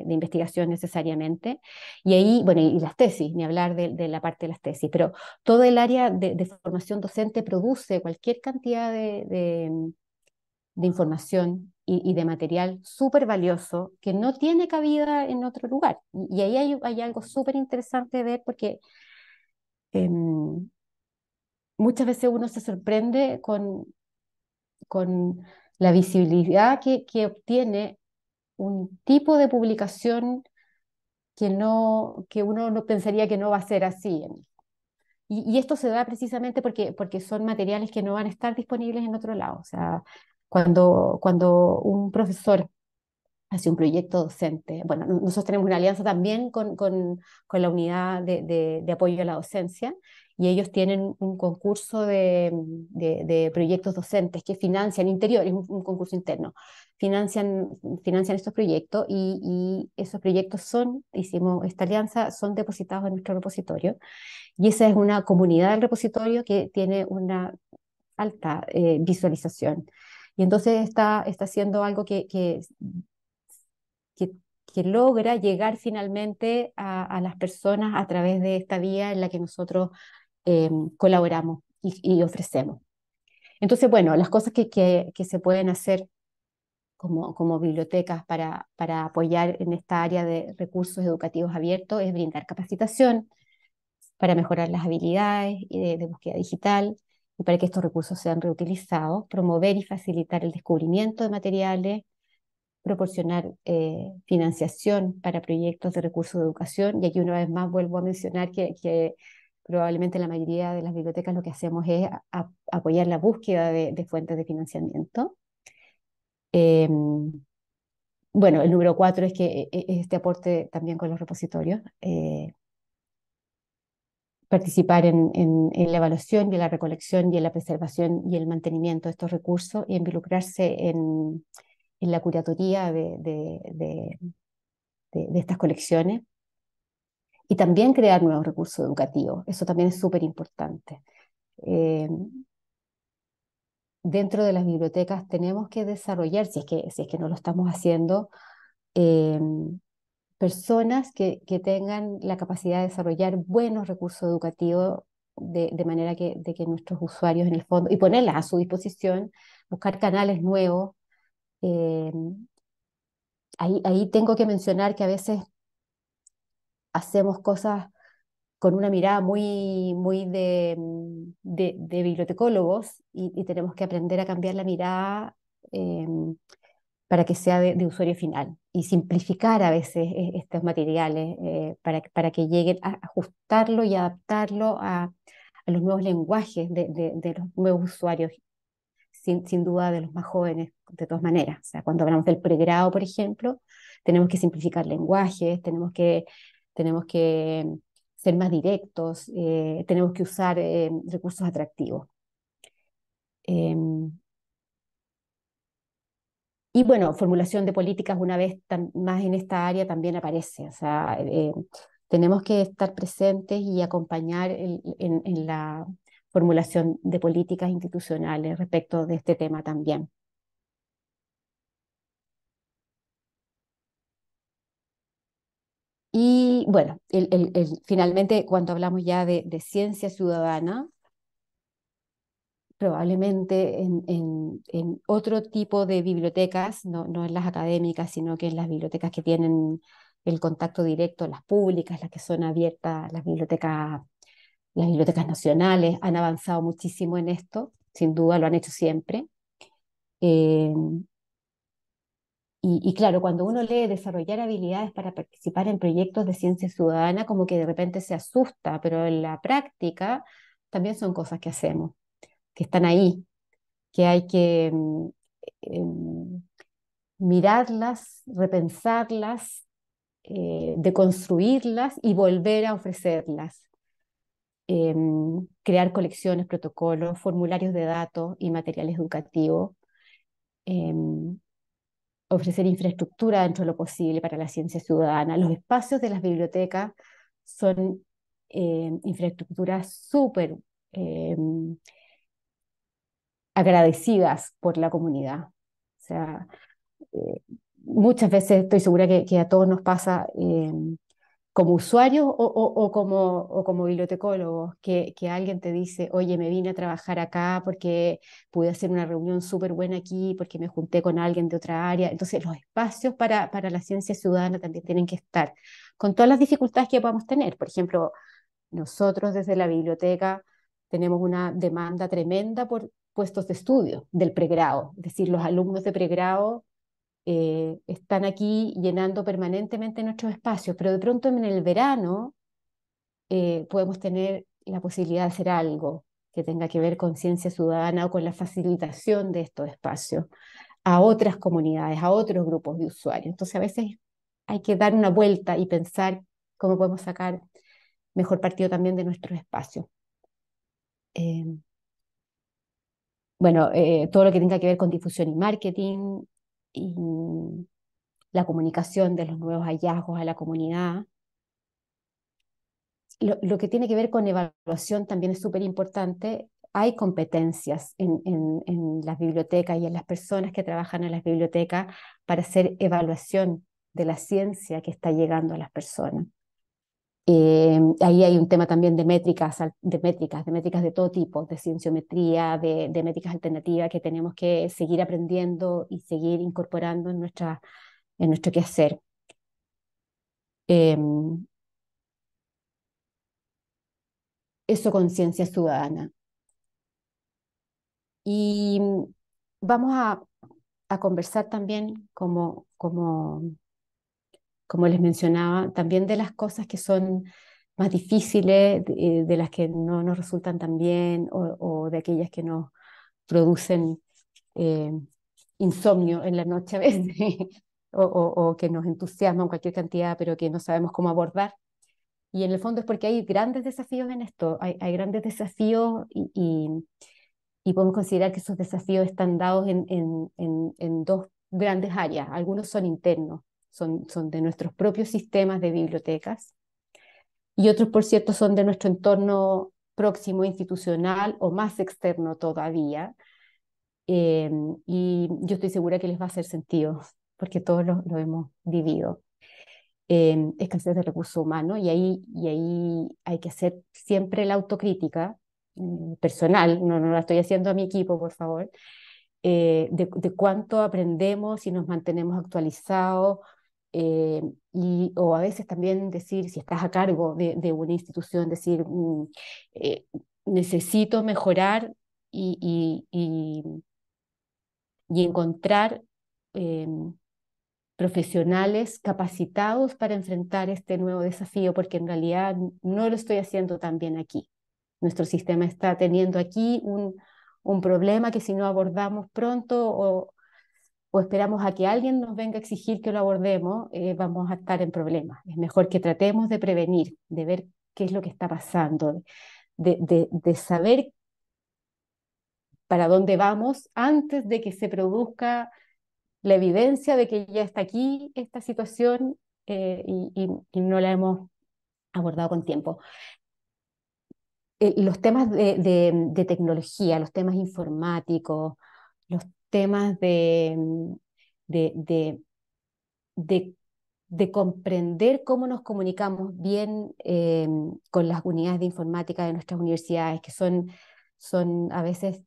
investigación necesariamente. Y ahí, bueno, y las tesis, ni hablar de la parte de las tesis, pero todo el área de formación docente produce cualquier cantidad de información y de material súper valioso que no tiene cabida en otro lugar. Y ahí hay algo súper interesante de ver, porque em, muchas veces uno se sorprende con la visibilidad que obtiene un tipo de publicación que uno no pensaría que no va a ser así. Y esto se da precisamente porque son materiales que no van a estar disponibles en otro lado. O sea, cuando un profesor hace un proyecto docente, bueno, nosotros tenemos una alianza también con la unidad de apoyo a la docencia, y ellos tienen un concurso de proyectos docentes que financian interiores, un concurso interno, financian, financian estos proyectos, y esos proyectos hicimos esta alianza, son depositados en nuestro repositorio, y esa es una comunidad del repositorio que tiene una alta visualización. Y entonces está haciendo algo que, que logra llegar finalmente a las personas a través de esta vía en la que nosotros colaboramos y ofrecemos. Entonces, bueno, las cosas que se pueden hacer como bibliotecas para apoyar en esta área de recursos educativos abiertos es brindar capacitación para mejorar las habilidades de búsqueda digital y para que estos recursos sean reutilizados, promover y facilitar el descubrimiento de materiales, proporcionar financiación para proyectos de recursos de educación. Y aquí una vez más vuelvo a mencionar que probablemente la mayoría de las bibliotecas lo que hacemos es apoyar la búsqueda de fuentes de financiamiento. Eh, bueno, el número 4 es que este aporte también con los repositorios. Participar en la evaluación y en la recolección y en la preservación y el mantenimiento de estos recursos y involucrarse en la curatoría de estas colecciones, y también crear nuevos recursos educativos. Eso también es súper importante. Dentro de las bibliotecas tenemos que desarrollar, si es que no lo estamos haciendo, eh, personas que tengan la capacidad de desarrollar buenos recursos educativos de manera de que nuestros usuarios en el fondo, y ponerlas a su disposición, buscar canales nuevos. Eh, ahí tengo que mencionar que a veces hacemos cosas con una mirada muy de bibliotecólogos, y tenemos que aprender a cambiar la mirada eh, para que sea de usuario final y simplificar a veces estos materiales para que lleguen a ajustarlo y adaptarlo a los nuevos lenguajes de los nuevos usuarios, sin duda de los más jóvenes, de todas maneras. O sea, cuando hablamos del pregrado, por ejemplo, tenemos que simplificar lenguajes, tenemos que ser más directos, tenemos que usar recursos atractivos. Y bueno, formulación de políticas una vez más en esta área también aparece. O sea, tenemos que estar presentes y acompañar en la formulación de políticas institucionales respecto de este tema también. Y bueno, finalmente cuando hablamos ya de ciencia ciudadana, probablemente en otro tipo de bibliotecas, no en las académicas, sino que en las bibliotecas que tienen el contacto directo, las públicas, las que son abiertas, las bibliotecas nacionales han avanzado muchísimo en esto, sin duda lo han hecho siempre. Eh, y claro, cuando uno lee desarrollar habilidades para participar en proyectos de ciencia ciudadana, como que de repente se asusta, pero en la práctica también son cosas que hacemos, que están ahí, que hay que mirarlas, repensarlas, deconstruirlas y volver a ofrecerlas. Crear colecciones, protocolos, formularios de datos y materiales educativos. Ofrecer infraestructura dentro de lo posible para la ciencia ciudadana. Los espacios de las bibliotecas son infraestructuras súper eh, agradecidas por la comunidad. O sea, eh, muchas veces estoy segura que a todos nos pasa como usuarios o como bibliotecólogos, que alguien te dice, oye, me vine a trabajar acá porque pude hacer una reunión súper buena aquí, porque me junté con alguien de otra área. Entonces, los espacios para la ciencia ciudadana también tienen que estar, con todas las dificultades que podamos tener. Por ejemplo, nosotros desde la biblioteca tenemos una demanda tremenda por puestos de estudio del pregrado, es decir, los alumnos de pregrado están aquí llenando permanentemente nuestros espacios, pero de pronto en el verano podemos tener la posibilidad de hacer algo que tenga que ver con ciencia ciudadana o con la facilitación de estos espacios a otras comunidades, a otros grupos de usuarios. Entonces a veces hay que dar una vuelta y pensar cómo podemos sacar mejor partido también de nuestros espacios. Eh, bueno, todo lo que tenga que ver con difusión y marketing y la comunicación de los nuevos hallazgos a la comunidad. Lo que tiene que ver con evaluación también es súper importante. Hay competencias en las bibliotecas y en las personas que trabajan en las bibliotecas para hacer evaluación de la ciencia que está llegando a las personas. Ahí hay un tema también de métricas, de métricas de todo tipo, de cienciometría, de métricas alternativas que tenemos que seguir aprendiendo y seguir incorporando en nuestro quehacer. Eso con ciencia ciudadana. Y vamos a conversar también, como les mencionaba, también de las cosas que son más difíciles, de las que no nos resultan tan bien, o de aquellas que nos producen eh, insomnio en la noche a veces, o que nos entusiasman cualquier cantidad, pero que no sabemos cómo abordar. Y en el fondo es porque hay grandes desafíos en esto, hay grandes desafíos y podemos considerar que esos desafíos están dados en dos grandes áreas. Algunos son internos, son de nuestros propios sistemas de bibliotecas, y otros, por cierto, son de nuestro entorno próximo institucional o más externo todavía. Eh, y yo estoy segura que les va a hacer sentido, porque todos lo hemos vivido. Escasez de recursos humanos, y ahí hay que hacer siempre la autocrítica personal, no la estoy haciendo a mi equipo, por favor, de cuánto aprendemos y nos mantenemos actualizados, o a veces también decir, si estás a cargo de una institución, decir, eh, necesito mejorar y encontrar eh, profesionales capacitados para enfrentar este nuevo desafío, porque en realidad no lo estoy haciendo tan bien aquí. Nuestro sistema está teniendo aquí un problema que si no abordamos pronto o esperamos a que alguien nos venga a exigir que lo abordemos, vamos a estar en problemas. Es mejor que tratemos de prevenir, de ver qué es lo que está pasando, de saber para dónde vamos antes de que se produzca la evidencia de que ya está aquí esta situación, y no la hemos abordado con tiempo. Los temas de tecnología, los temas informáticos, los temas de, de, de, de comprender cómo nos comunicamos bien con las unidades de informática de nuestras universidades, que son a veces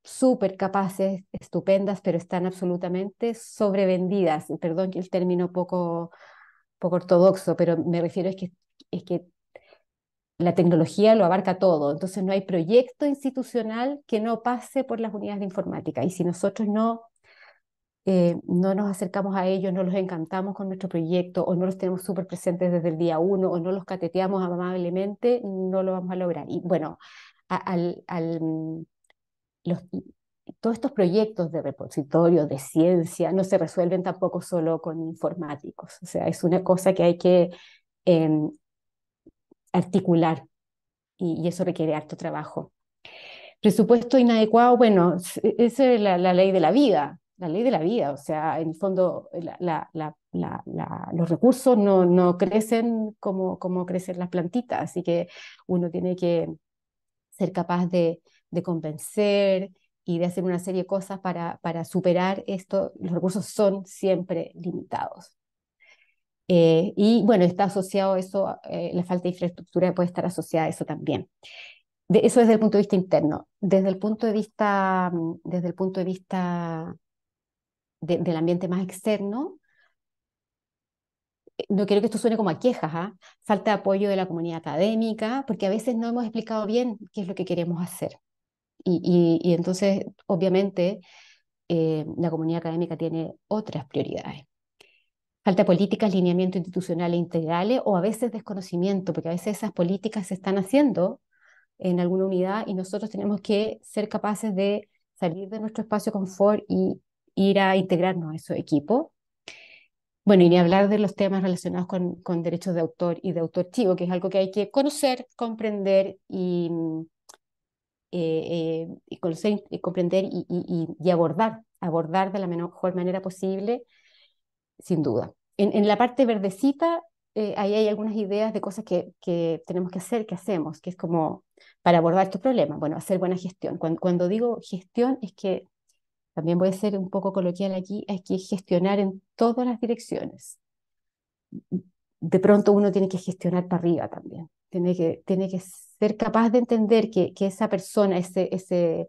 súper capaces, estupendas, pero están absolutamente sobrevendidas. Perdón que el término poco ortodoxo, pero me refiero es que la tecnología lo abarca todo, entonces no hay proyecto institucional que no pase por las unidades de informática, y si nosotros no nos acercamos a ellos, no los encantamos con nuestro proyecto, o no los tenemos súper presentes desde el día uno, o no los cateteamos amablemente, no lo vamos a lograr. Y bueno, a- al, al, los, todos estos proyectos de repositorio, de ciencia, no se resuelven tampoco solo con informáticos, o sea, es una cosa que hay que em, articular, y eso requiere harto trabajo. Presupuesto inadecuado, bueno, esa es la ley de la ley de la vida, o sea, en el fondo los recursos no crecen como crecen las plantitas, así que uno tiene que ser capaz de convencer y de hacer una serie de cosas para superar esto. Los recursos son siempre limitados. Y bueno, está asociado a eso, la falta de infraestructura puede estar asociada a eso también. Eso desde el punto de vista interno. Desde el punto de vista del ambiente más externo, no quiero que esto suene como a quejas, ¿ah? Falta de apoyo de la comunidad académica, porque a veces no hemos explicado bien qué es lo que queremos hacer. Y entonces, obviamente, la comunidad académica tiene otras prioridades. Falta políticas, lineamientos institucionales integrales o a veces desconocimiento, porque a veces esas políticas se están haciendo en alguna unidad y nosotros tenemos que ser capaces de salir de nuestro espacio de confort y ir a integrarnos a esos equipos. Bueno, y ni hablar de los temas relacionados con derechos de autor y de autorchivo, que es algo que hay que conocer, comprender y conocer y comprender y abordar de la mejor manera posible, sin duda. En la parte verdecita, ahí hay algunas ideas de cosas que tenemos que hacer, que hacemos, que es como para abordar estos problemas. Bueno, hacer buena gestión. Cuando digo gestión, es que también voy a ser un poco coloquial aquí, hay que gestionar en todas las direcciones. De pronto uno tiene que gestionar para arriba también. Tiene que ser capaz de entender que esa persona, ese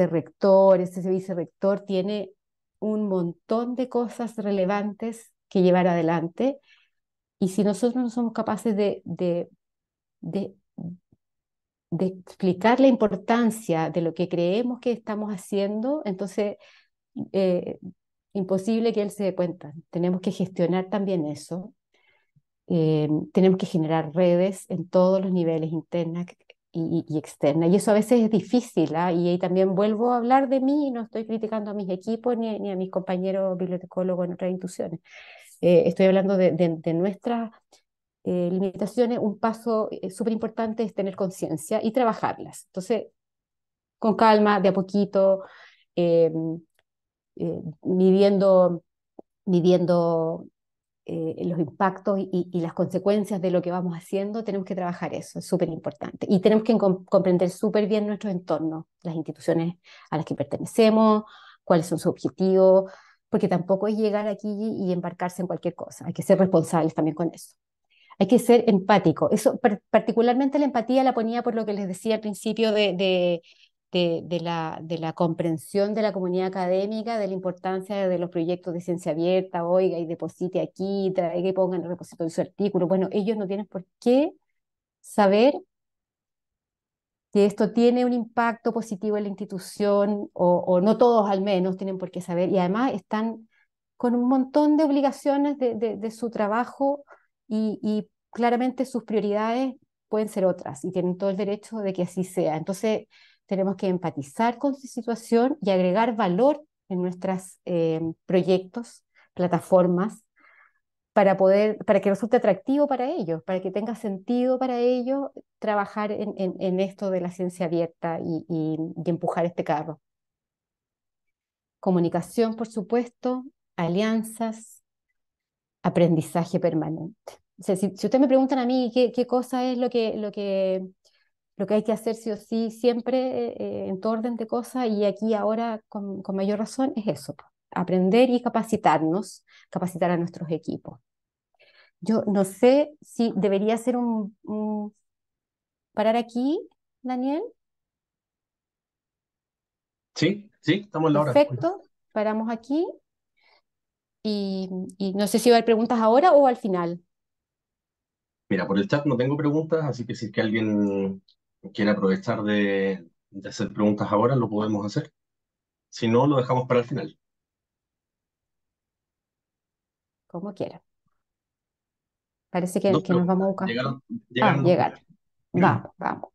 rector, ese vicerrector, tiene un montón de cosas relevantes que llevar adelante. Y si nosotros no somos capaces de, de explicar la importancia de lo que creemos que estamos haciendo, entonces eh, imposible que él se dé cuenta. Tenemos que gestionar también eso. Tenemos que generar redes en todos los niveles, internas y externas. Y eso a veces es difícil, ¿ah? Y ahí también vuelvo a hablar de mí, no estoy criticando a mis equipos ni a mis compañeros bibliotecólogos en otras instituciones. Estoy hablando de nuestras limitaciones. Un paso súper importante es tener conciencia y trabajarlas. Entonces, con calma, de a poquito, eh, midiendo, midiendo los impactos y las consecuencias de lo que vamos haciendo, tenemos que trabajar eso, es súper importante. Y tenemos que comprender súper bien nuestros entornos, las instituciones a las que pertenecemos, cuáles son sus objetivos, porque tampoco es llegar aquí y embarcarse en cualquier cosa, hay que ser responsables también con eso. Hay que ser empático. Eso, particularmente la empatía la ponía por lo que les decía al principio de la comprensión de la comunidad académica, de la importancia de los proyectos de ciencia abierta, oiga, y deposite aquí, traiga y ponga en el repositorio su artículo. Bueno, ellos no tienen por qué saber que esto tiene un impacto positivo en la institución, o no todos al menos tienen por qué saber, y además están con un montón de obligaciones de su trabajo y claramente sus prioridades pueden ser otras y tienen todo el derecho de que así sea. Entonces tenemos que empatizar con su situación y agregar valor en nuestros proyectos, plataformas, para que resulte atractivo para ellos, para que tenga sentido para ellos trabajar en esto de la ciencia abierta y empujar este carro. Comunicación, por supuesto, alianzas, aprendizaje permanente. O sea, si ustedes me preguntan a mí qué cosa es lo que hay que hacer sí o sí, siempre en todo orden de cosas, y aquí ahora con mayor razón, es eso, aprender y capacitarnos, capacitar a nuestros equipos. Yo no sé si debería ser parar aquí, Daniel. Sí, sí, estamos en la hora. Perfecto, paramos aquí y, y no sé si va a haber preguntas ahora o al final. Mira, por el chat no tengo preguntas, así que si es que alguien quiere aprovechar de hacer preguntas ahora, lo podemos hacer. Si no, lo dejamos para el final. Como quiera. Parece Dos que nos vamos a preguntas. buscar. Llegaron dos Llegar. correos. Vamos, vamos.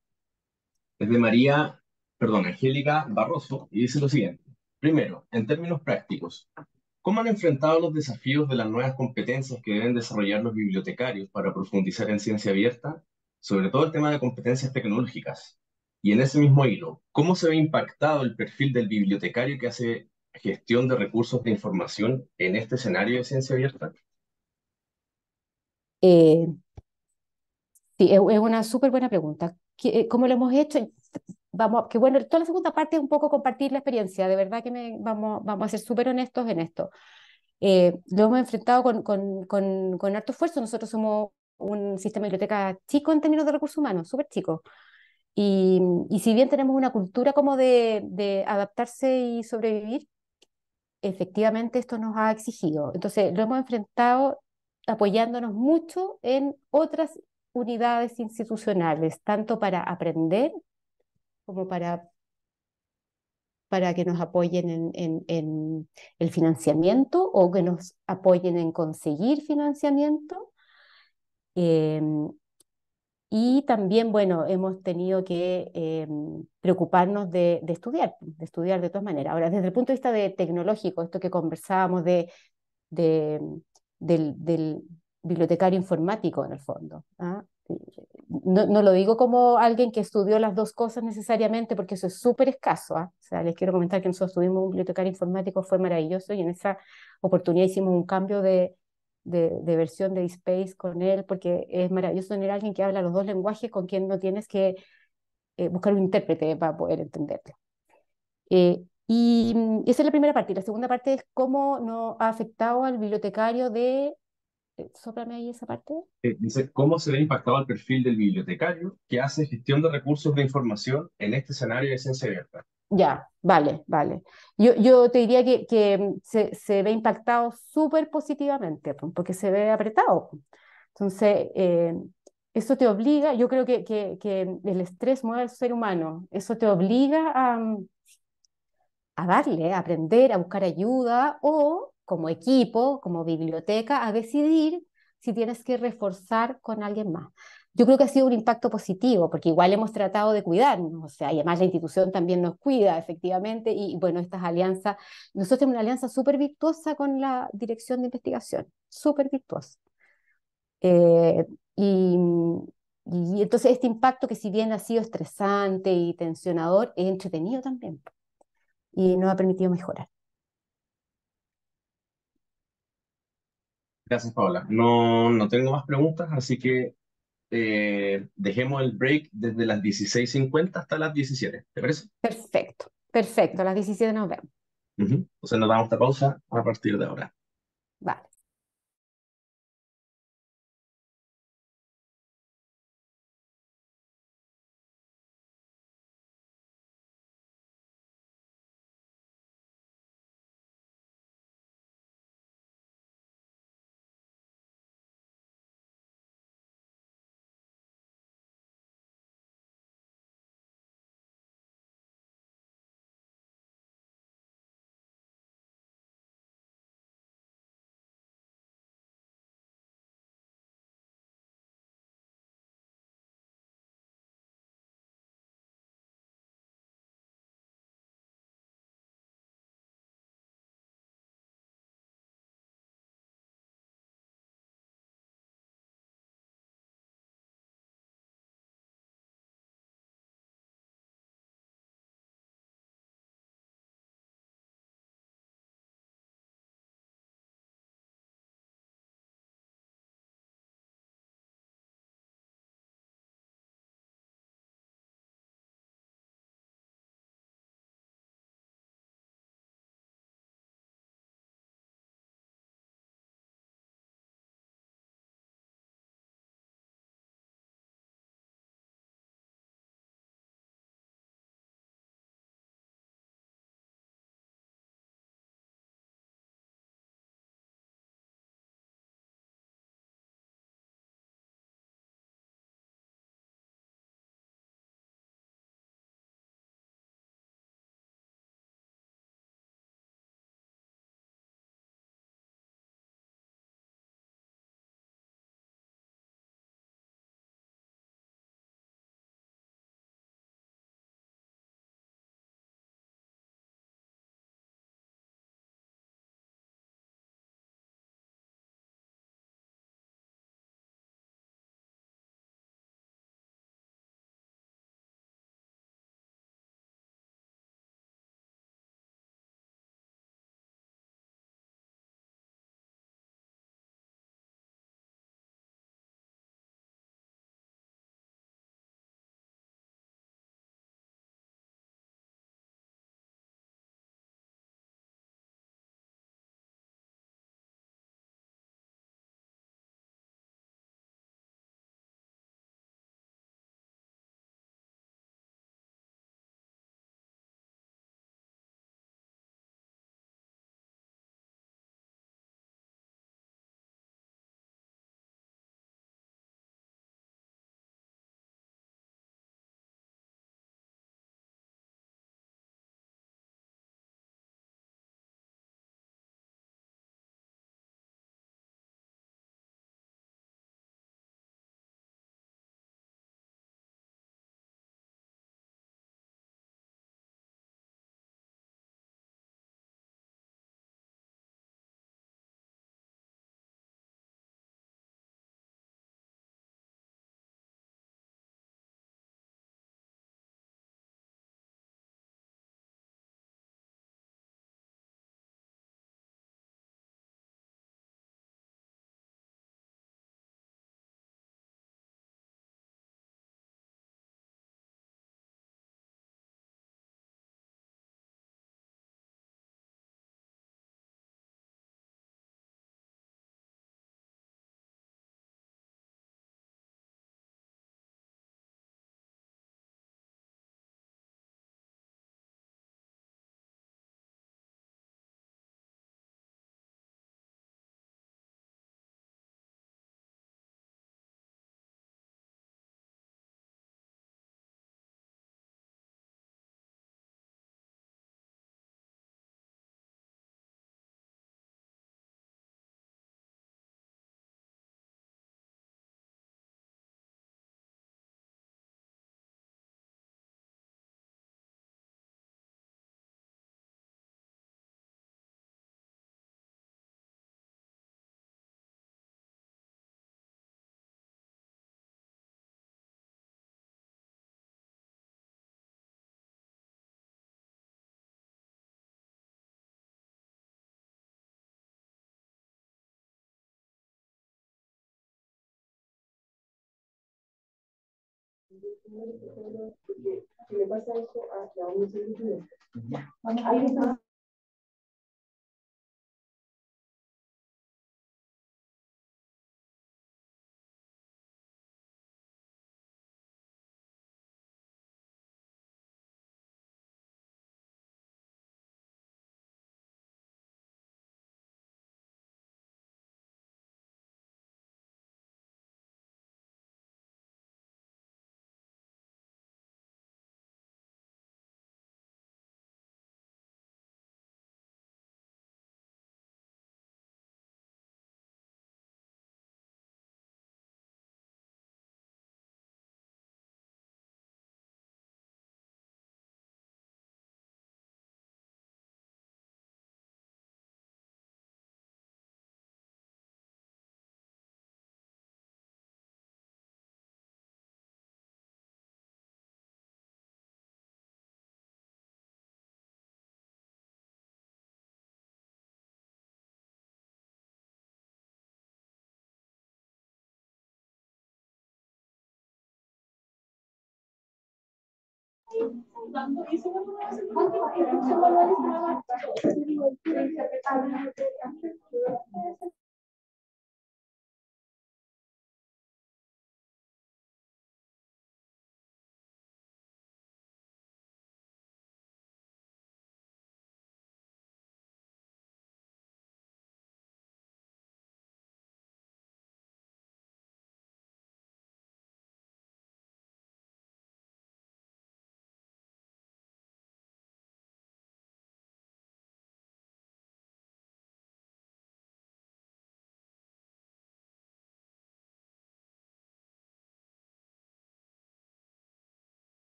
Es de María, perdón, Angélica Barroso, y dice lo siguiente. Primero, en términos prácticos, ¿cómo han enfrentado los desafíos de las nuevas competencias que deben desarrollar los bibliotecarios para profundizar en ciencia abierta, sobre todo el tema de competencias tecnológicas? Y en ese mismo hilo, ¿cómo se ve impactado el perfil del bibliotecario que hace gestión de recursos de información en este escenario de ciencia abierta? Eh, sí, es una súper buena pregunta. ¿Cómo lo hemos hecho? Vamos, que bueno, toda la segunda parte es un poco compartir la experiencia. De verdad que vamos a ser súper honestos en esto. Lo hemos enfrentado con harto esfuerzo. Nosotros somos un sistema de biblioteca chico en términos de recursos humanos, súper chico. Y si bien tenemos una cultura como de adaptarse y sobrevivir, efectivamente esto nos ha exigido. Entonces, lo hemos enfrentado apoyándonos mucho en otras unidades institucionales, tanto para aprender como para para que nos apoyen en el financiamiento o que nos apoyen en conseguir financiamiento. Eh, y también, bueno, hemos tenido que preocuparnos de estudiar de todas maneras. Ahora, desde el punto de vista de tecnológico, esto que conversábamos de, del bibliotecario informático en el fondo. ¿Ah? No lo digo como alguien que estudió las dos cosas necesariamente, porque eso es súper escaso. ¿Ah? O sea, les quiero comentar que nosotros tuvimos un bibliotecario informático, fue maravilloso, y en esa oportunidad hicimos un cambio de versión de DSpace con él, porque es maravilloso tener a alguien que habla los dos lenguajes con quien no tienes que buscar un intérprete para poder entenderlo. Esa es la primera parte. Y la segunda parte es cómo nos ha afectado al bibliotecario de... sóplame ahí esa parte. Dice, ¿cómo se ve impactado el perfil del bibliotecario que hace gestión de recursos de información en este escenario de ciencia abierta? Ya, vale, vale. Yo te diría que se ve impactado súper positivamente, pues, porque se ve apretado. Entonces, eso te obliga, yo creo que el estrés mueve al ser humano, eso te obliga a darle, a aprender, a buscar ayuda o como equipo, como biblioteca, a decidir si tienes que reforzar con alguien más. Yo creo que ha sido un impacto positivo, porque igual hemos tratado de cuidarnos, o sea, y además la institución también nos cuida, efectivamente, y bueno, estas alianzas, nosotros tenemos una alianza súper virtuosa con la dirección de investigación, súper virtuosa. Eh, y, y entonces este impacto, que si bien ha sido estresante y tensionador, es entretenido también y nos ha permitido mejorar. Gracias, Paola. No tengo más preguntas, así que dejemos el break desde las 16:50 hasta las 17. ¿Te parece? Perfecto, perfecto. A las 17 nos vemos. Ujú. Entonces nos damos esta pausa a partir de ahora. Vale.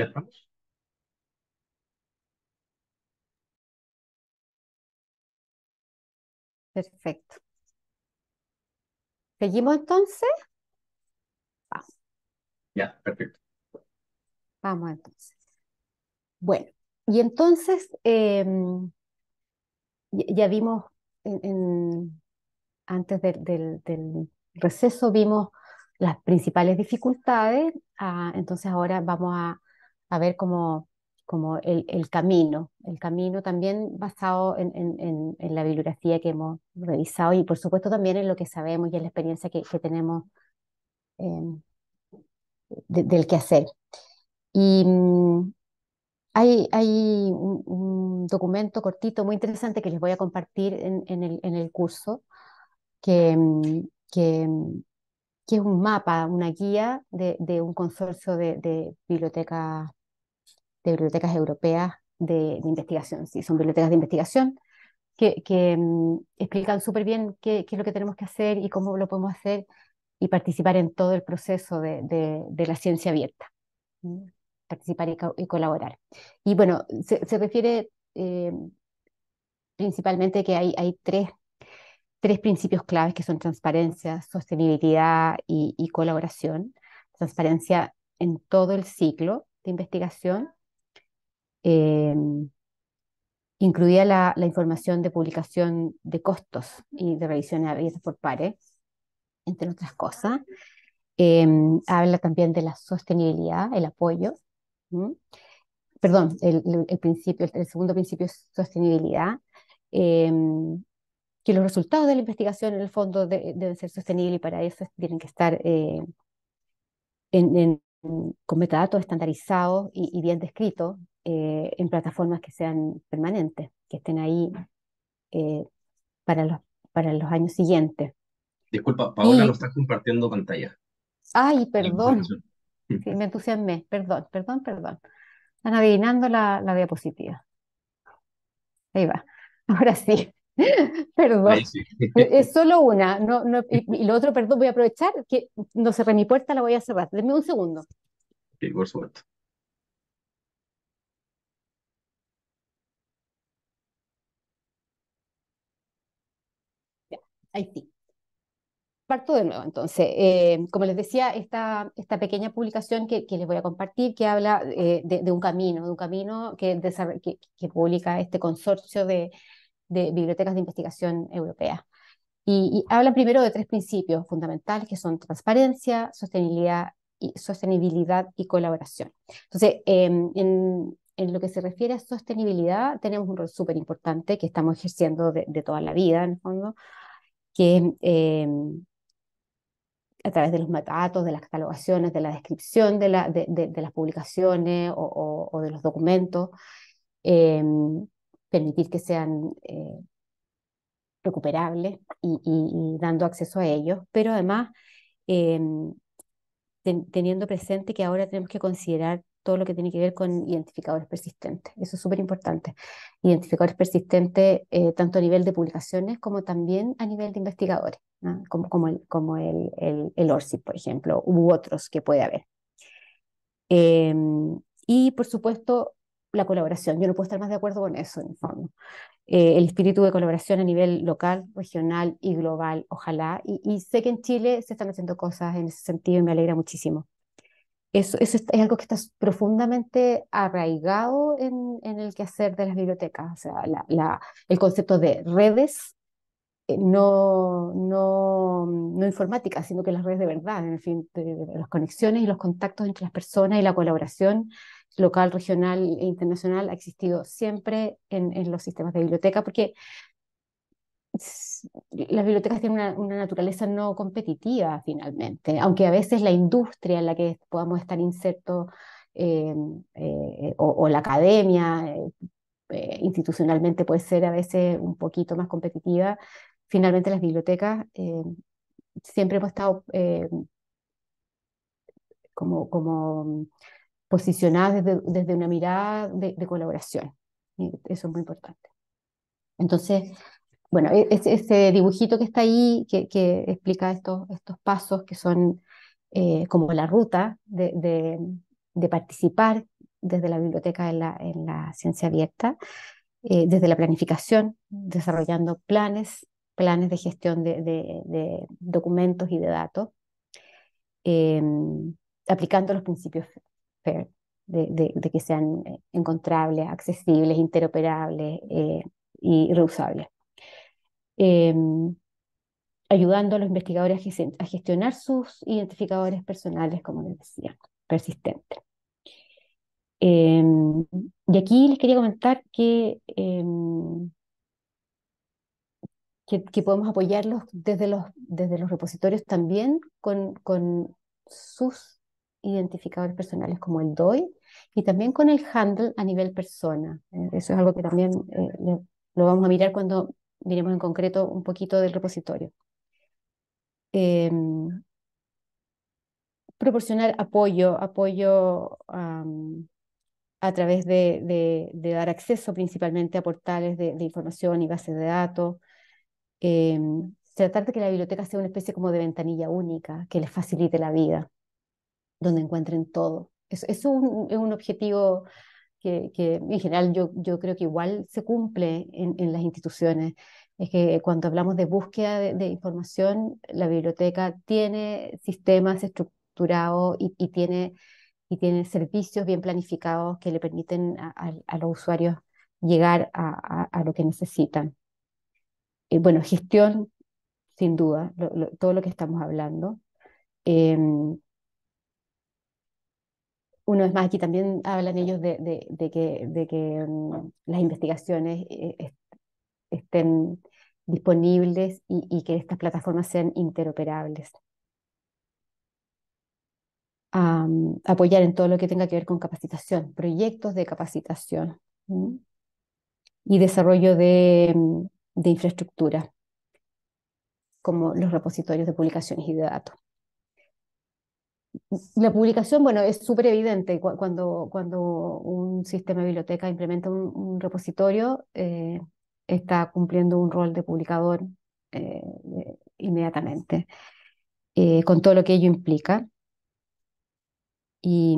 ¿Ya estamos? Perfecto. ¿Seguimos entonces? Vamos, Ya, perfecto. vamos entonces. Bueno, y entonces ya vimos antes del receso, vimos las principales dificultades. Entonces ahora vamos a ver como el camino también basado en la bibliografía que hemos revisado y por supuesto también en lo que sabemos y en la experiencia que tenemos eh, del quehacer. Y hay un documento cortito muy interesante que les voy a compartir en el curso, que, mm, que, mm, que es un mapa, una guía de un consorcio de bibliotecas europeas de investigación. Sí, son bibliotecas de investigación que explican súper bien qué es lo que tenemos que hacer y cómo lo podemos hacer y participar en todo el proceso de la ciencia abierta. ¿Mm? Participar y colaborar. Y bueno, se refiere principalmente que hay tres principios claves que son transparencia, sostenibilidad y colaboración. Transparencia en todo el ciclo de investigación, eh, incluida la información de publicación de costos y de revisiones abiertas por pares, entre otras cosas. Eh, Habla también de la sostenibilidad, el apoyo. ¿Mm? Perdón, el segundo principio es sostenibilidad, eh, que los resultados de la investigación en el fondo deben ser sostenibles y para eso tienen que estar con metadatos estandarizados y bien descritos en plataformas que sean permanentes, que estén ahí eh, para los años siguientes. Disculpa, Paola no Y, está compartiendo pantalla ay, en la perdón, presentación. sí, me entusiasmé, perdón. Están adivinando la diapositiva. Ahí va. Ahora sí. Ahí Perdón. sí. Es solo una. Y lo otro, perdón, voy a aprovechar que no cerré mi puerta, la voy a cerrar. Denme un segundo. Sí, por supuesto. Ya, ahí sí. Parto de nuevo, entonces. Como les decía, esta pequeña publicación que les voy a compartir, que habla de un camino que publica este consorcio de bibliotecas de investigación europeas. Y habla primero de tres principios fundamentales que son transparencia, sostenibilidad y colaboración. Entonces, en lo que se refiere a sostenibilidad, tenemos un rol súper importante que estamos ejerciendo de toda la vida, en el fondo, que es a través de los metadatos, de las catalogaciones, de la descripción de las publicaciones o de los documentos, eh, permitir que sean recuperables y dando acceso a ellos, pero además eh, teniendo presente que ahora tenemos que considerar todo lo que tiene que ver con identificadores persistentes. Eso es súper importante. Identificadores persistentes tanto a nivel de publicaciones como también a nivel de investigadores, ¿no? Como el ORCID, por ejemplo, u otros que puede haber. Eh, y por supuesto, la colaboración. Yo no puedo estar más de acuerdo con eso, en el fondo. El espíritu de colaboración a nivel local, regional y global, ojalá. Y sé que en Chile se están haciendo cosas en ese sentido y me alegra muchísimo. Eso es algo que está profundamente arraigado en el quehacer de las bibliotecas. O sea, el concepto de redes, no informáticas, sino que las redes de verdad, en fin, de las conexiones y los contactos entre las personas y la colaboración local, regional e internacional ha existido siempre en los sistemas de biblioteca, porque las bibliotecas tienen una naturaleza no competitiva finalmente, aunque a veces la industria en la que podamos estar insertos eh, o la academia institucionalmente puede ser a veces un poquito más competitiva, finalmente las bibliotecas siempre hemos estado como posicionadas desde una mirada de colaboración. Y eso es muy importante. Entonces, bueno, ese dibujito que está ahí, que explica estos pasos que son como la ruta de participar desde la biblioteca en la ciencia abierta, desde la planificación, desarrollando planes de gestión de documentos y de datos, eh, aplicando los principios FAIR, de que sean encontrables, accesibles, interoperables y reusables. Eh, Ayudando a los investigadores a gestionar sus identificadores personales, como les decía, persistentes. Y aquí les quería comentar que podemos apoyarlos desde los repositorios también con sus identificadores personales como el DOI y también con el handle a nivel persona. Eso es algo que también lo vamos a mirar cuando miremos en concreto un poquito del repositorio. Proporcionar apoyo a través de dar acceso principalmente a portales de información y bases de datos. Tratar de que la biblioteca sea una especie como de ventanilla única, que les facilite la vida, donde encuentren todo. Es un objetivo que en general yo creo que igual se cumple en las instituciones. Es que cuando hablamos de búsqueda de información, la biblioteca tiene sistemas estructurados y tiene servicios bien planificados que le permiten a los usuarios llegar a lo que necesitan. Bueno, gestión, sin duda, todo lo que estamos hablando. Una vez más, aquí también hablan ellos de que las investigaciones estén disponibles y que estas plataformas sean interoperables. Apoyar en todo lo que tenga que ver con capacitación, proyectos de capacitación y desarrollo de infraestructura, como los repositorios de publicaciones y de datos. La publicación, bueno, es súper evidente cuando un sistema de biblioteca implementa un repositorio, está cumpliendo un rol de publicador inmediatamente, con todo lo que ello implica. Y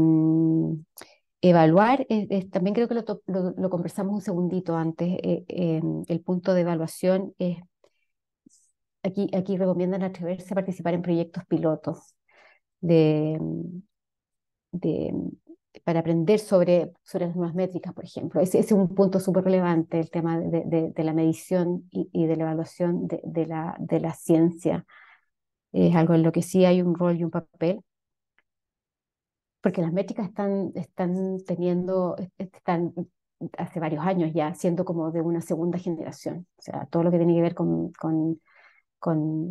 evaluar, también creo que lo conversamos un segundito antes, el punto de evaluación es, aquí recomiendan atreverse a participar en proyectos pilotos de, de, para aprender sobre las nuevas métricas, por ejemplo. Ese es un punto súper relevante, el tema de la medición y de la evaluación de la ciencia. Es algo en lo que sí hay un rol y un papel, porque las métricas están hace varios años ya siendo como de una segunda generación. O sea, todo lo que tiene que ver con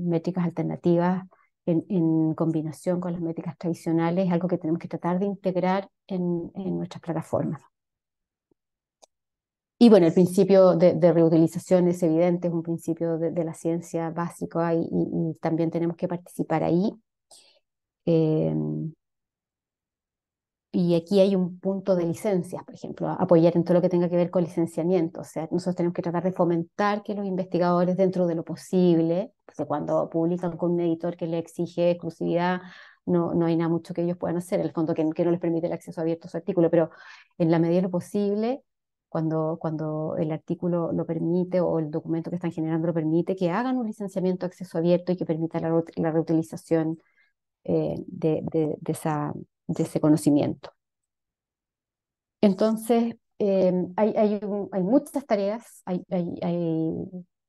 métricas alternativas en combinación con las métricas tradicionales es algo que tenemos que tratar de integrar en nuestras plataformas. Y bueno, el principio de reutilización es evidente, es un principio de la ciencia básico y también tenemos que participar ahí. Y aquí hay un punto de licencias, por ejemplo, apoyar en todo lo que tenga que ver con licenciamiento. O sea, nosotros tenemos que tratar de fomentar que los investigadores, dentro de lo posible, porque cuando publican con un editor que le exige exclusividad, no hay nada mucho que ellos puedan hacer, en el fondo que no les permite el acceso abierto a su artículo, pero en la medida de lo posible, cuando el artículo lo permite o el documento que están generando lo permite, que hagan un licenciamiento de acceso abierto y que permita la reutilización de ese conocimiento. Entonces, hay muchas tareas, hay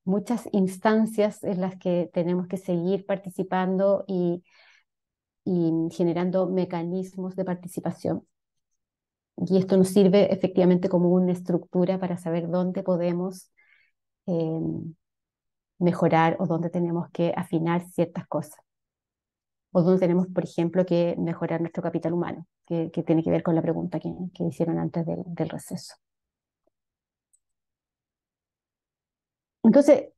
muchas instancias en las que tenemos que seguir participando y generando mecanismos de participación. Y esto nos sirve efectivamente como una estructura para saber dónde podemos mejorar o dónde tenemos que afinar ciertas cosas. O donde tenemos, por ejemplo, que mejorar nuestro capital humano, que tiene que ver con la pregunta que hicieron antes del receso. Entonces,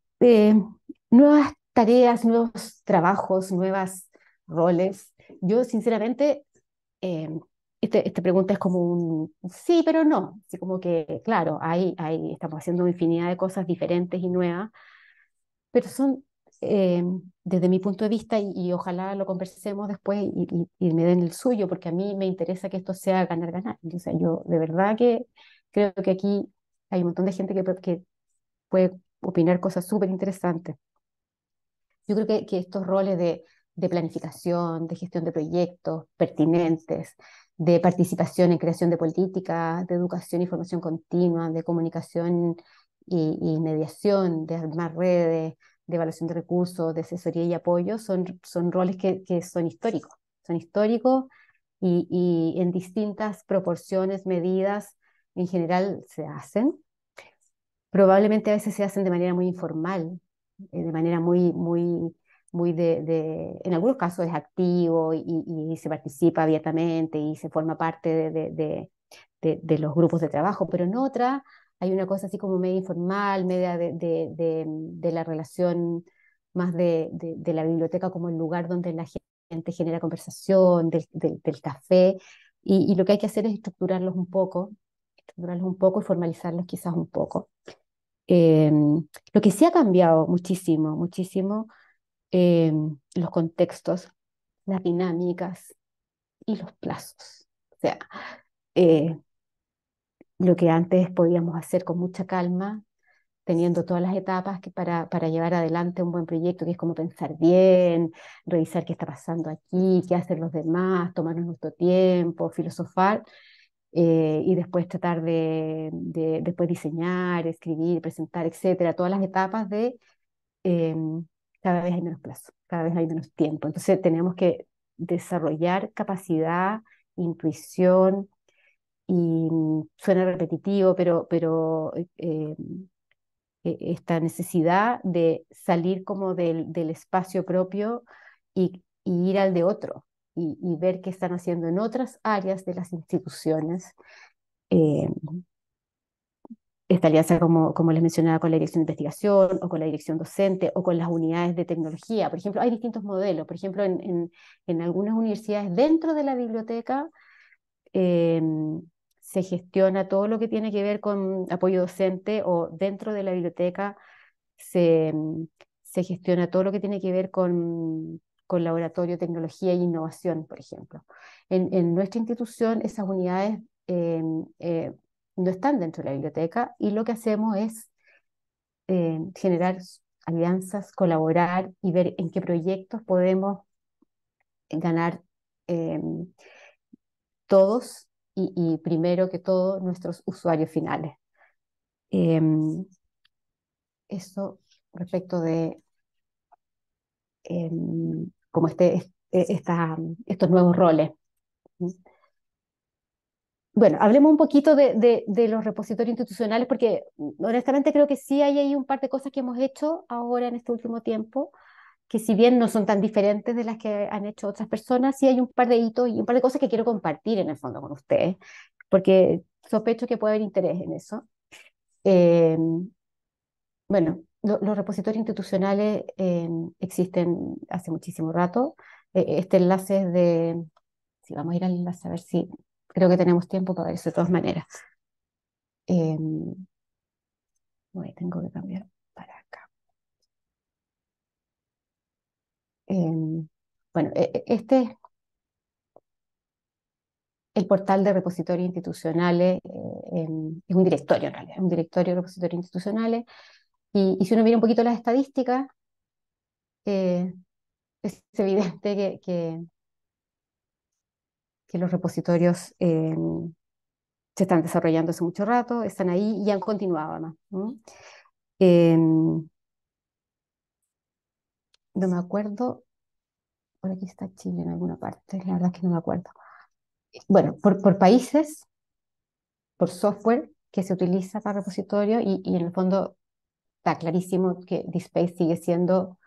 nuevas tareas, nuevos trabajos, nuevos roles. Yo, sinceramente, esta pregunta es como un sí, pero no. Así como que, claro, estamos haciendo infinidad de cosas diferentes y nuevas, pero son desde mi punto de vista, y ojalá lo conversemos después y me den el suyo, porque a mí me interesa que esto sea ganar-ganar. O sea, yo de verdad que creo que aquí hay un montón de gente que puede opinar cosas súper interesantes. Yo creo que estos roles de planificación, de gestión de proyectos pertinentes, de participación en creación de políticas, de educación y formación continua, de comunicación y mediación, de armar redes, de evaluación de recursos, de asesoría y apoyo, son roles que son históricos. Son históricos y en distintas proporciones, medidas, en general se hacen. Probablemente a veces se hacen de manera muy informal, de manera muy en algunos casos es activo y se participa abiertamente y se forma parte de los grupos de trabajo, pero en otra hay una cosa así como media informal, media de la relación más de la biblioteca como el lugar donde la gente genera conversación, del café, y lo que hay que hacer es estructurarlos un poco y formalizarlos quizás un poco. Eh, lo que sí ha cambiado muchísimo, muchísimo, los contextos, las dinámicas y los plazos. O sea, eh, lo que antes podíamos hacer con mucha calma, teniendo todas las etapas para llevar adelante un buen proyecto, que es como pensar bien, revisar qué está pasando aquí, qué hacen los demás, tomarnos nuestro tiempo, filosofar, y después tratar de después diseñar, escribir, presentar, etcétera, todas las etapas eh, cada vez hay menos plazo, cada vez hay menos tiempo. Entonces tenemos que desarrollar capacidad, intuición, y suena repetitivo, esta necesidad de salir como del espacio propio y ir al de otro y ver qué están haciendo en otras áreas de las instituciones. eh, Esta alianza, como les mencionaba, con la dirección de investigación o con la dirección docente o con las unidades de tecnología. Por ejemplo, hay distintos modelos. Por ejemplo, en algunas universidades dentro de la biblioteca eh, se gestiona todo lo que tiene que ver con apoyo docente, o dentro de la biblioteca se, se gestiona todo lo que tiene que ver con laboratorio, tecnología e innovación, por ejemplo. En nuestra institución esas unidades eh, eh, no están dentro de la biblioteca, y lo que hacemos es generar alianzas, colaborar y ver en qué proyectos podemos ganar eh, todos y primero que todo nuestros usuarios finales. Eh, Eso respecto de eh, como estos nuevos roles. Bueno, hablemos un poquito de los repositorios institucionales, porque honestamente creo que sí hay ahí un par de cosas que hemos hecho ahora en este último tiempo, que si bien no son tan diferentes de las que han hecho otras personas, sí hay un par de hitos y un par de cosas que quiero compartir en el fondo con ustedes, porque sospecho que puede haber interés en eso. Eh, bueno, los repositorios institucionales existen hace muchísimo rato. Este enlace es de, si vamos a ir al enlace a ver si, creo que tenemos tiempo para ver eso de todas maneras. Eh, Tengo que cambiar para acá. Bueno, este es el portal de repositorios institucionales, es un directorio en realidad, un directorio de repositorios institucionales, y si uno mira un poquito las estadísticas, eh, es evidente que los repositorios se están desarrollando hace mucho rato, están ahí y han continuado además, ¿no? No me acuerdo, por aquí está Chile en alguna parte, la verdad es que no me acuerdo. Bueno, por países, por software que se utiliza para repositorio, y en el fondo está clarísimo que DSpace sigue siendo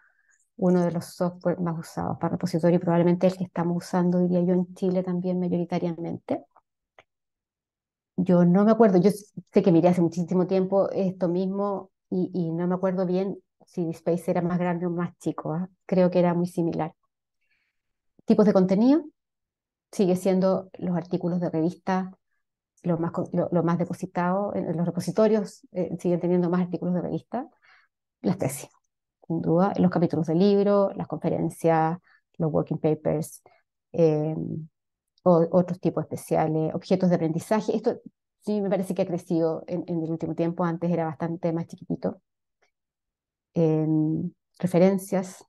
uno de los software más usados para repositorio, y probablemente el que estamos usando, diría yo, en Chile también mayoritariamente. Yo no me acuerdo, yo sé que miré hace muchísimo tiempo esto mismo y no me acuerdo bien si DSpace era más grande o más chico, ¿eh? Creo que era muy similar. Tipos de contenido, sigue siendo los artículos de revista lo más depositado en los repositorios, siguen teniendo más artículos de revista, las tesis. sin duda, los capítulos del libro, las conferencias, los working papers, eh, otros tipos especiales, objetos de aprendizaje. Esto sí me parece que ha crecido en el último tiempo, antes era bastante más chiquitito. Referencias,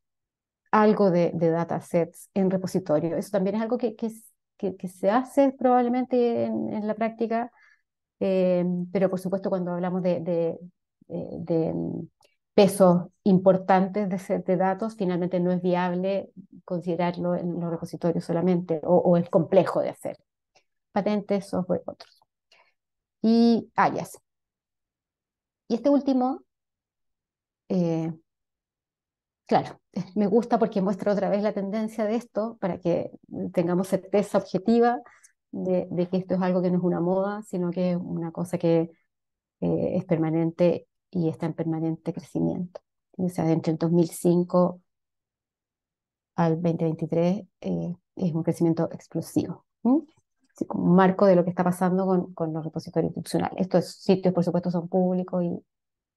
algo de datasets en repositorio. Eso también es algo que se hace probablemente en la práctica, pero por supuesto cuando hablamos de pesos importantes de datos, finalmente no es viable considerarlo en los repositorios solamente, o es complejo de hacer. Patentes, software, otros. Y alias. Y este último, eh, claro, me gusta porque muestra otra vez la tendencia de esto para que tengamos certeza objetiva de que esto es algo que no es una moda, sino que es una cosa que es permanente y está en permanente crecimiento. O sea, entre el 2005 al 2023 es un crecimiento explosivo. Así como un marco de lo que está pasando con los repositorios institucionales. Estos sitios, por supuesto, son públicos y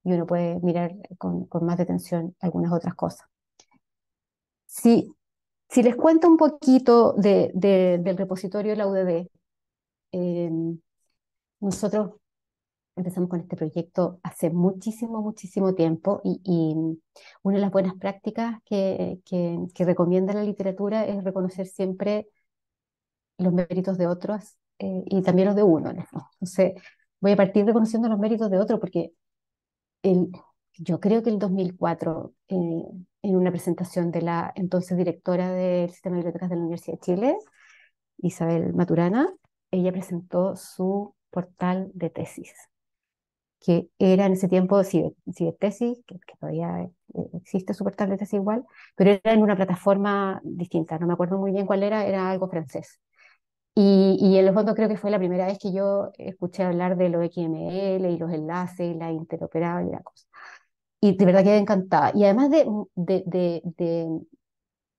uno puede mirar con más detención algunas otras cosas. Si les cuento un poquito del repositorio de la UDB, nosotros empezamos con este proyecto hace muchísimo, muchísimo tiempo y una de las buenas prácticas que recomienda la literatura es reconocer siempre los méritos de otros y también los de uno, en el fondo. Entonces, voy a partir reconociendo los méritos de otro porque el, yo creo que el 2004, en una presentación de la entonces directora del Sistema de Bibliotecas de la Universidad de Chile, Isabel Maturana, ella presentó su portal de tesis, que era en ese tiempo Cibertesis, que todavía existe su portal de tesis igual, pero era en una plataforma distinta, no me acuerdo muy bien cuál era algo francés. Y en el fondo creo que fue la primera vez que yo escuché hablar de los XML y los enlaces y la interoperabilidad y la cosa. Y de verdad quedé encantada. Y además de, de, de,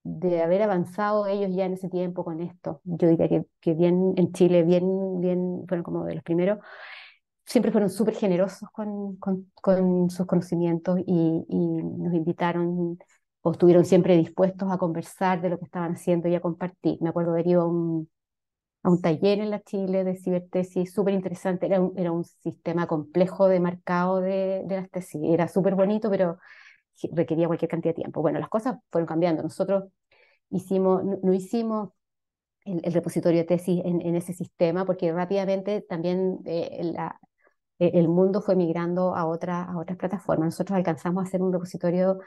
de haber avanzado ellos ya en ese tiempo con esto, yo diría que bien en Chile, bien, fueron como de los primeros, siempre fueron súper generosos con sus conocimientos y nos invitaron o estuvieron siempre dispuestos a conversar de lo que estaban haciendo y a compartir. Me acuerdo de haber ido a un taller en la Chile de cibertesis, súper interesante, era un sistema complejo de marcado de las tesis, era súper bonito, pero requería cualquier cantidad de tiempo. Bueno, las cosas fueron cambiando, nosotros no hicimos el repositorio de tesis en ese sistema, porque rápidamente también el mundo fue migrando a otras plataformas. Nosotros alcanzamos a hacer un repositorio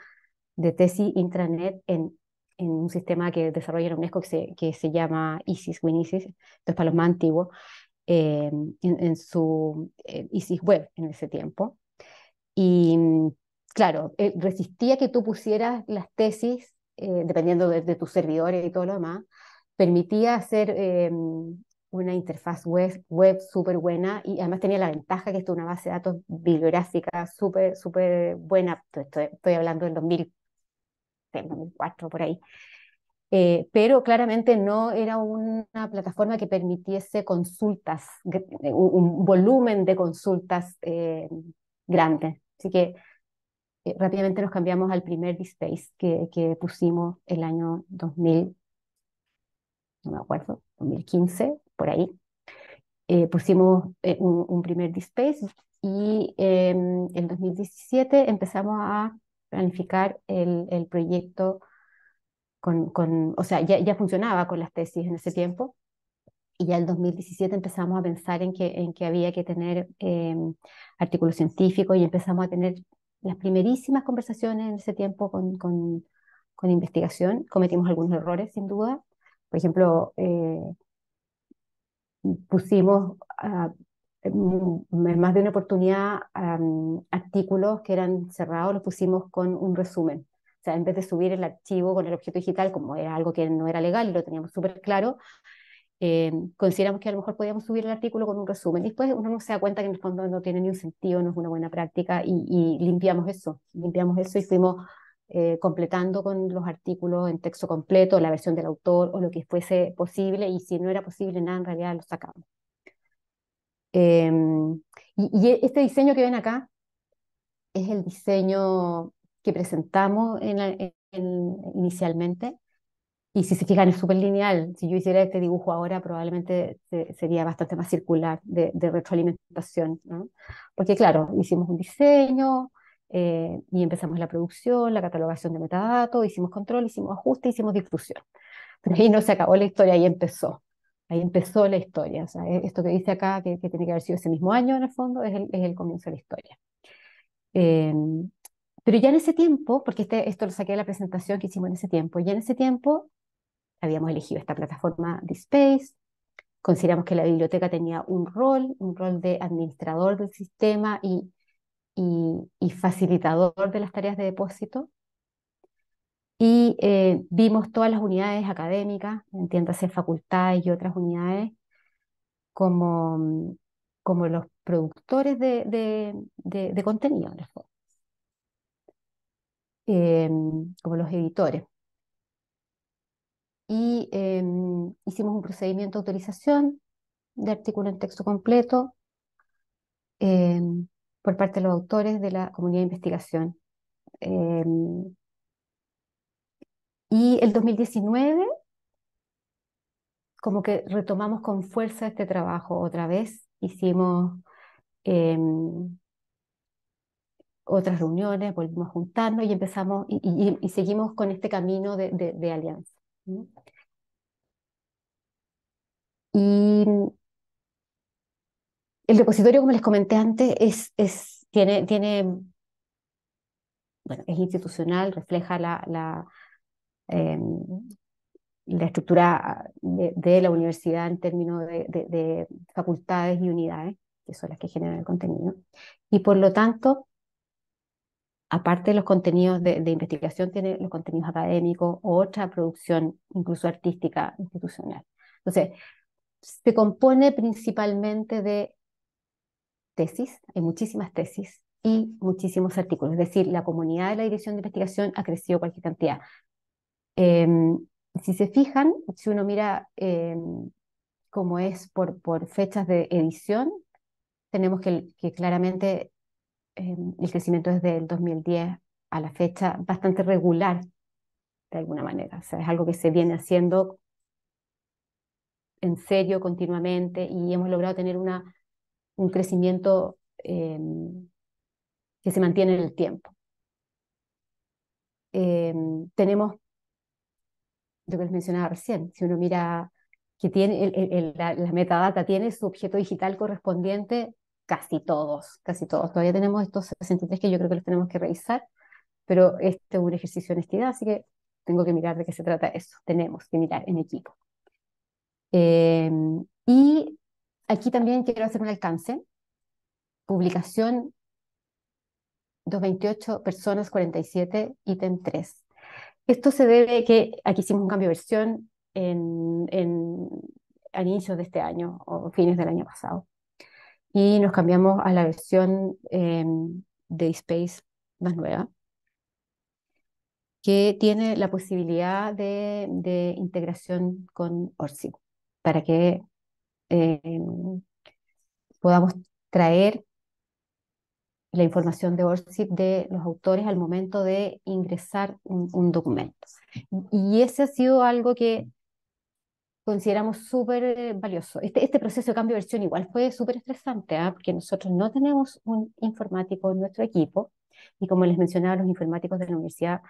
de tesis intranet en un sistema que desarrolla la UNESCO que se llama ISIS, WinISIS, entonces para los más antiguos, en su ISIS web en ese tiempo. Y claro, resistía que tú pusieras las tesis, dependiendo de tus servidores y todo lo demás, permitía hacer una interfaz web súper buena y además tenía la ventaja que esto es una base de datos bibliográfica súper buena. Estoy hablando del 2004 por ahí. Pero claramente no era una plataforma que permitiese consultas, un volumen de consultas grande. Así que rápidamente nos cambiamos al primer DSpace que pusimos el año 2000, no me acuerdo, 2015, por ahí. Pusimos un primer DSpace y en 2017 empezamos a planificar el proyecto o sea, ya funcionaba con las tesis en ese tiempo, y ya en 2017 empezamos a pensar en que había que tener artículos científicos y empezamos a tener las primerísimas conversaciones en ese tiempo con investigación. Cometimos algunos errores, sin duda. Por ejemplo, pusimos en más de una oportunidad artículos que eran cerrados, los pusimos con un resumen. O sea, en vez de subir el archivo con el objeto digital, como era algo que no era legal y lo teníamos súper claro, consideramos que a lo mejor podíamos subir el artículo con un resumen. Después uno no se da cuenta que en el fondo no tiene ni un sentido, no es una buena práctica y limpiamos eso y fuimos completando con los artículos en texto completo, la versión del autor o lo que fuese posible, y si no era posible nada, en realidad lo sacamos. Y este diseño que ven acá es el diseño que presentamos inicialmente. Y si se fijan, es súper lineal. Si yo hiciera este dibujo ahora, probablemente sería bastante más circular de retroalimentación, ¿no? Porque claro, hicimos un diseño y empezamos la producción, la catalogación de metadatos, hicimos control, hicimos ajuste, hicimos difusión. Pero ahí no se acabó la historia, ahí empezó. Ahí empezó la historia. O sea, esto que dice acá, que tiene que haber sido ese mismo año en el fondo, es el comienzo de la historia. Eh, pero ya en ese tiempo, porque esto lo saqué de la presentación que hicimos en ese tiempo, ya en ese tiempo habíamos elegido esta plataforma DSpace, consideramos que la biblioteca tenía un rol de administrador del sistema y facilitador de las tareas de depósito, y vimos todas las unidades académicas, entiéndase facultades y otras unidades, como, como los productores de contenido, en el fondo. Como los editores. Y hicimos un procedimiento de autorización de artículo en texto completo eh, por parte de los autores de la comunidad de investigación. Eh, y el 2019, como que retomamos con fuerza este trabajo otra vez, hicimos eh, otras reuniones, volvimos a juntarnos y empezamos y seguimos con este camino de alianza. ¿No? Y el repositorio, como les comenté antes, bueno, es institucional, refleja eh, la estructura de la universidad en términos de facultades y unidades, que son las que generan el contenido. Y por lo tanto, aparte de los contenidos de investigación, tiene los contenidos académicos o otra producción, incluso artística, institucional. Entonces, se compone principalmente de tesis, hay muchísimas tesis y muchísimos artículos. Es decir, la comunidad de la dirección de investigación ha crecido cualquier cantidad. Eh, si se fijan, si uno mira cómo es por fechas de edición, tenemos que claramente el crecimiento desde el 2010 a la fecha bastante regular, de alguna manera. O sea, es algo que se viene haciendo en serio continuamente y hemos logrado tener un crecimiento que se mantiene en el tiempo. Tenemos lo que les mencionaba recién, si uno mira que tiene la metadata tiene su objeto digital correspondiente, casi todos. Todavía tenemos estos 63 que yo creo que los tenemos que revisar, pero este es un ejercicio de honestidad, así que tengo que mirar de qué se trata eso. Tenemos que mirar en equipo. Y aquí también quiero hacer un alcance. Publicación 228 personas, 47, ítem 3. Esto se debe a que aquí hicimos un cambio de versión a inicios de este año o fines del año pasado. Y nos cambiamos a la versión de Space más nueva, que tiene la posibilidad de integración con ORCID, para que eh, podamos traer la información de ORCID de los autores al momento de ingresar un documento. Y ese ha sido algo que consideramos súper valioso. Este proceso de cambio de versión igual fue súper estresante, ¿eh? Porque nosotros no tenemos un informático en nuestro equipo y como les mencionaba, los informáticos de la universidad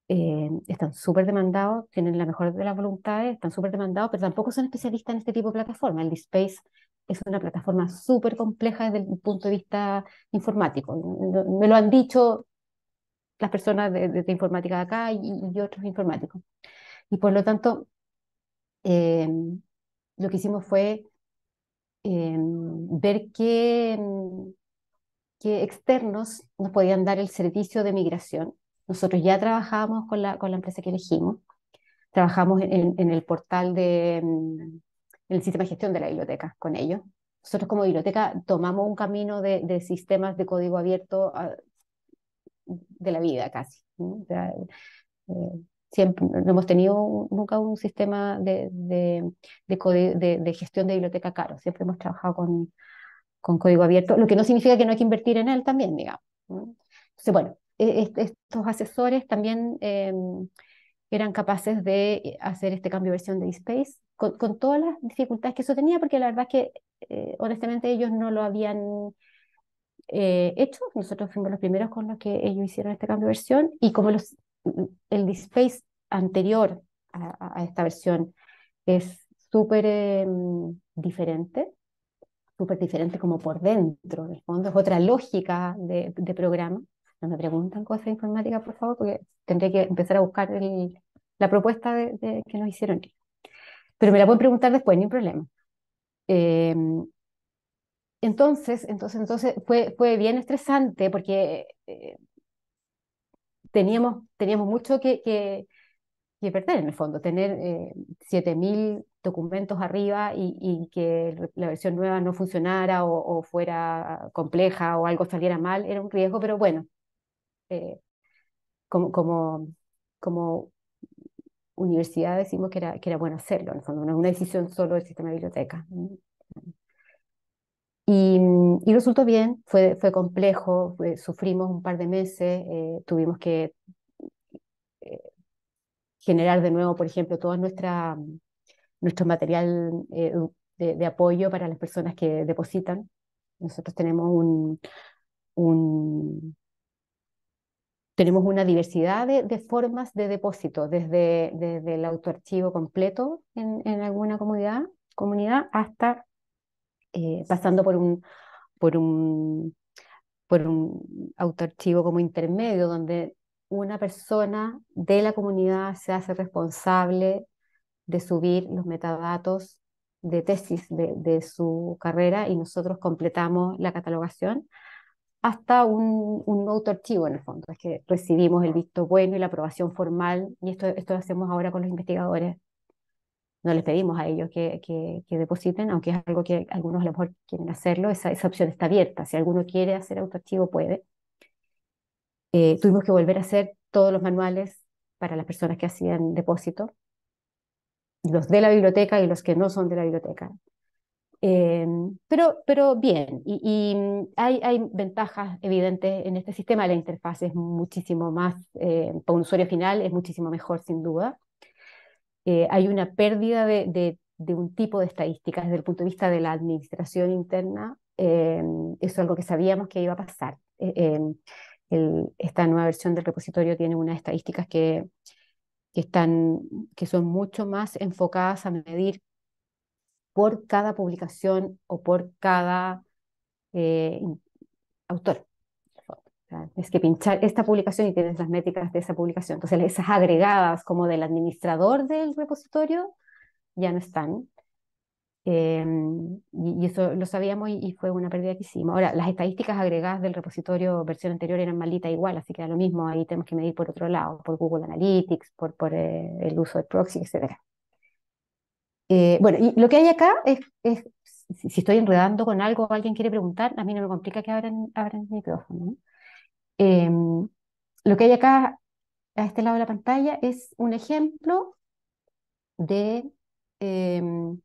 están súper demandados, tienen la mejor de las voluntades, están súper demandados, pero tampoco son especialistas en este tipo de plataforma. El DSpace es una plataforma súper compleja desde el punto de vista informático. Me lo han dicho las personas de informática de acá y otros informáticos. Y por lo tanto, eh, lo que hicimos fue ver qué externos nos podían dar el servicio de migración. Nosotros ya trabajábamos con la empresa que elegimos, trabajamos en el portal en el sistema de gestión de la biblioteca con ellos. Nosotros como biblioteca tomamos un camino de sistemas de código abierto de la vida casi, ¿no? O sea, siempre no hemos tenido nunca un sistema de gestión de biblioteca caro, siempre hemos trabajado con código abierto, lo que no significa que no hay que invertir en él también, digamos, ¿no? Entonces, bueno, estos asesores también eran capaces de hacer este cambio de versión de DSpace con todas las dificultades que eso tenía, porque la verdad es que honestamente ellos no lo habían hecho. Nosotros fuimos los primeros con los que ellos hicieron este cambio de versión, y como el DSpace anterior a esta versión es súper diferente como por dentro, en el fondo es otra lógica de programa. No me preguntan cosas de informática, por favor, porque tendré que empezar a buscar la propuesta que nos hicieron. Pero me la pueden preguntar después, ni un problema. Eh, entonces fue bien estresante porque teníamos mucho que perder en el fondo, tener 7.000 documentos arriba y que la versión nueva no funcionara o fuera compleja o algo saliera mal, era un riesgo, pero bueno, eh, como, como, como universidad decimos que era bueno hacerlo, en el fondo, no es una decisión solo del sistema de biblioteca. Y resultó bien, fue complejo, sufrimos un par de meses, tuvimos que eh, generar de nuevo, por ejemplo, todo nuestro material de apoyo para las personas que depositan. Nosotros tenemos una diversidad de formas de depósito, desde el autoarchivo completo en alguna comunidad hasta pasando por un, por un autoarchivo como intermedio, donde una persona de la comunidad se hace responsable de subir los metadatos de tesis de su carrera y nosotros completamos la catalogación hasta un autoarchivo en el fondo. Es que recibimos el visto bueno y la aprobación formal, y esto lo hacemos ahora con los investigadores. No les pedimos a ellos que depositen, aunque es algo que algunos a lo mejor quieren hacerlo, esa opción está abierta. Si alguno quiere hacer autoarchivo, puede. Tuvimos que volver a hacer todos los manuales para las personas que hacían depósito, los de la biblioteca y los que no son de la biblioteca. Pero bien, y hay ventajas evidentes en este sistema. La interfaz es muchísimo más, para un usuario final, es muchísimo mejor sin duda. Hay una pérdida de un tipo de estadísticas desde el punto de vista de la administración interna. Eso es algo que sabíamos que iba a pasar. Esta nueva versión del repositorio tiene unas estadísticas que son mucho más enfocadas a medir por cada publicación o por cada eh, autor. O sea, es que pinchar esta publicación y tienes las métricas de esa publicación. Entonces, esas agregadas como del administrador del repositorio ya no están. Y eso lo sabíamos y fue una pérdida que hicimos. Ahora, las estadísticas agregadas del repositorio versión anterior eran malitas igual, así que da lo mismo. Ahí tenemos que medir por otro lado, por Google Analytics, por el uso de proxy, etc. Bueno, y lo que hay acá si estoy enredando con algo o alguien quiere preguntar, a mí no me complica que abran el micrófono, ¿no? Lo que hay acá, a este lado de la pantalla, es un ejemplo de, em,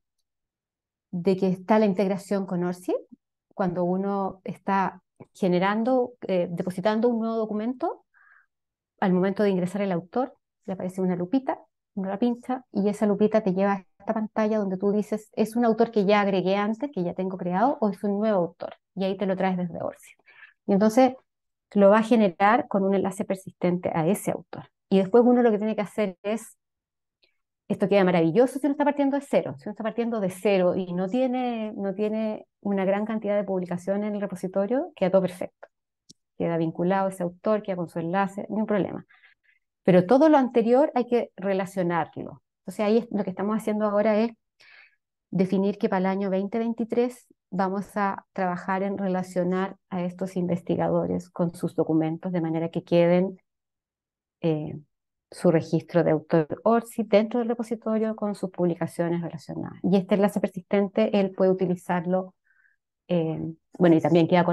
de que está la integración con ORCID. Cuando uno está depositando un nuevo documento, al momento de ingresar el autor, le aparece una lupita, uno la pincha y esa lupita te lleva a esta pantalla donde tú dices, ¿es un autor que ya agregué antes, que ya tengo creado, o es un nuevo autor? Y ahí te lo traes desde ORCID. Y entonces lo va a generar con un enlace persistente a ese autor. Y después uno lo que tiene que hacer esto queda maravilloso si uno está partiendo de cero. Si uno está partiendo de cero y no tiene una gran cantidad de publicación en el repositorio, queda todo perfecto. Queda vinculado ese autor, queda con su enlace, ni un problema. Pero todo lo anterior hay que relacionarlo. Entonces ahí lo que estamos haciendo ahora es definir que para el año 2023 vamos a trabajar en relacionar a estos investigadores con sus documentos de manera que queden su registro de autor ORCID dentro del repositorio con sus publicaciones relacionadas. Y este enlace persistente, él puede utilizarlo, bueno, y también queda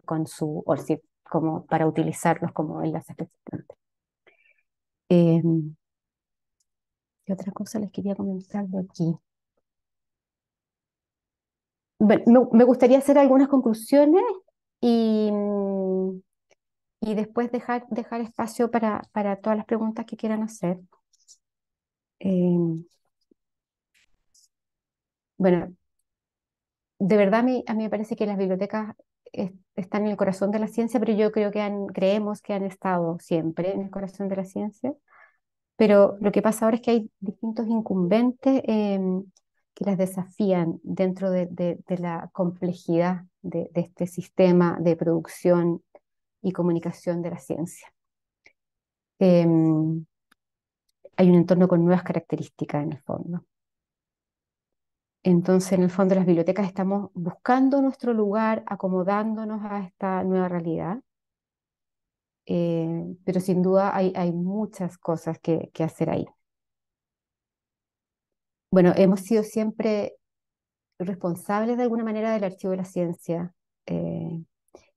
con su ORCID como para utilizarlos como enlaces persistentes. ¿Qué otra cosa les quería comentar de aquí? Bueno, me gustaría hacer algunas conclusiones y y después dejar espacio para todas las preguntas que quieran hacer. Eh, bueno, de verdad a mí me parece que las bibliotecas están en el corazón de la ciencia, pero yo creo que creemos que han estado siempre en el corazón de la ciencia. Pero lo que pasa ahora es que hay distintos incumbentes que las desafían dentro de la complejidad de este sistema de producción y comunicación de la ciencia. Em, Hay un entorno con nuevas características en el fondo. Entonces, en el fondo, las bibliotecas estamos buscando nuestro lugar, acomodándonos a esta nueva realidad, pero sin duda hay muchas cosas que hacer ahí. Bueno, hemos sido siempre responsables de alguna manera del archivo de la ciencia, eh,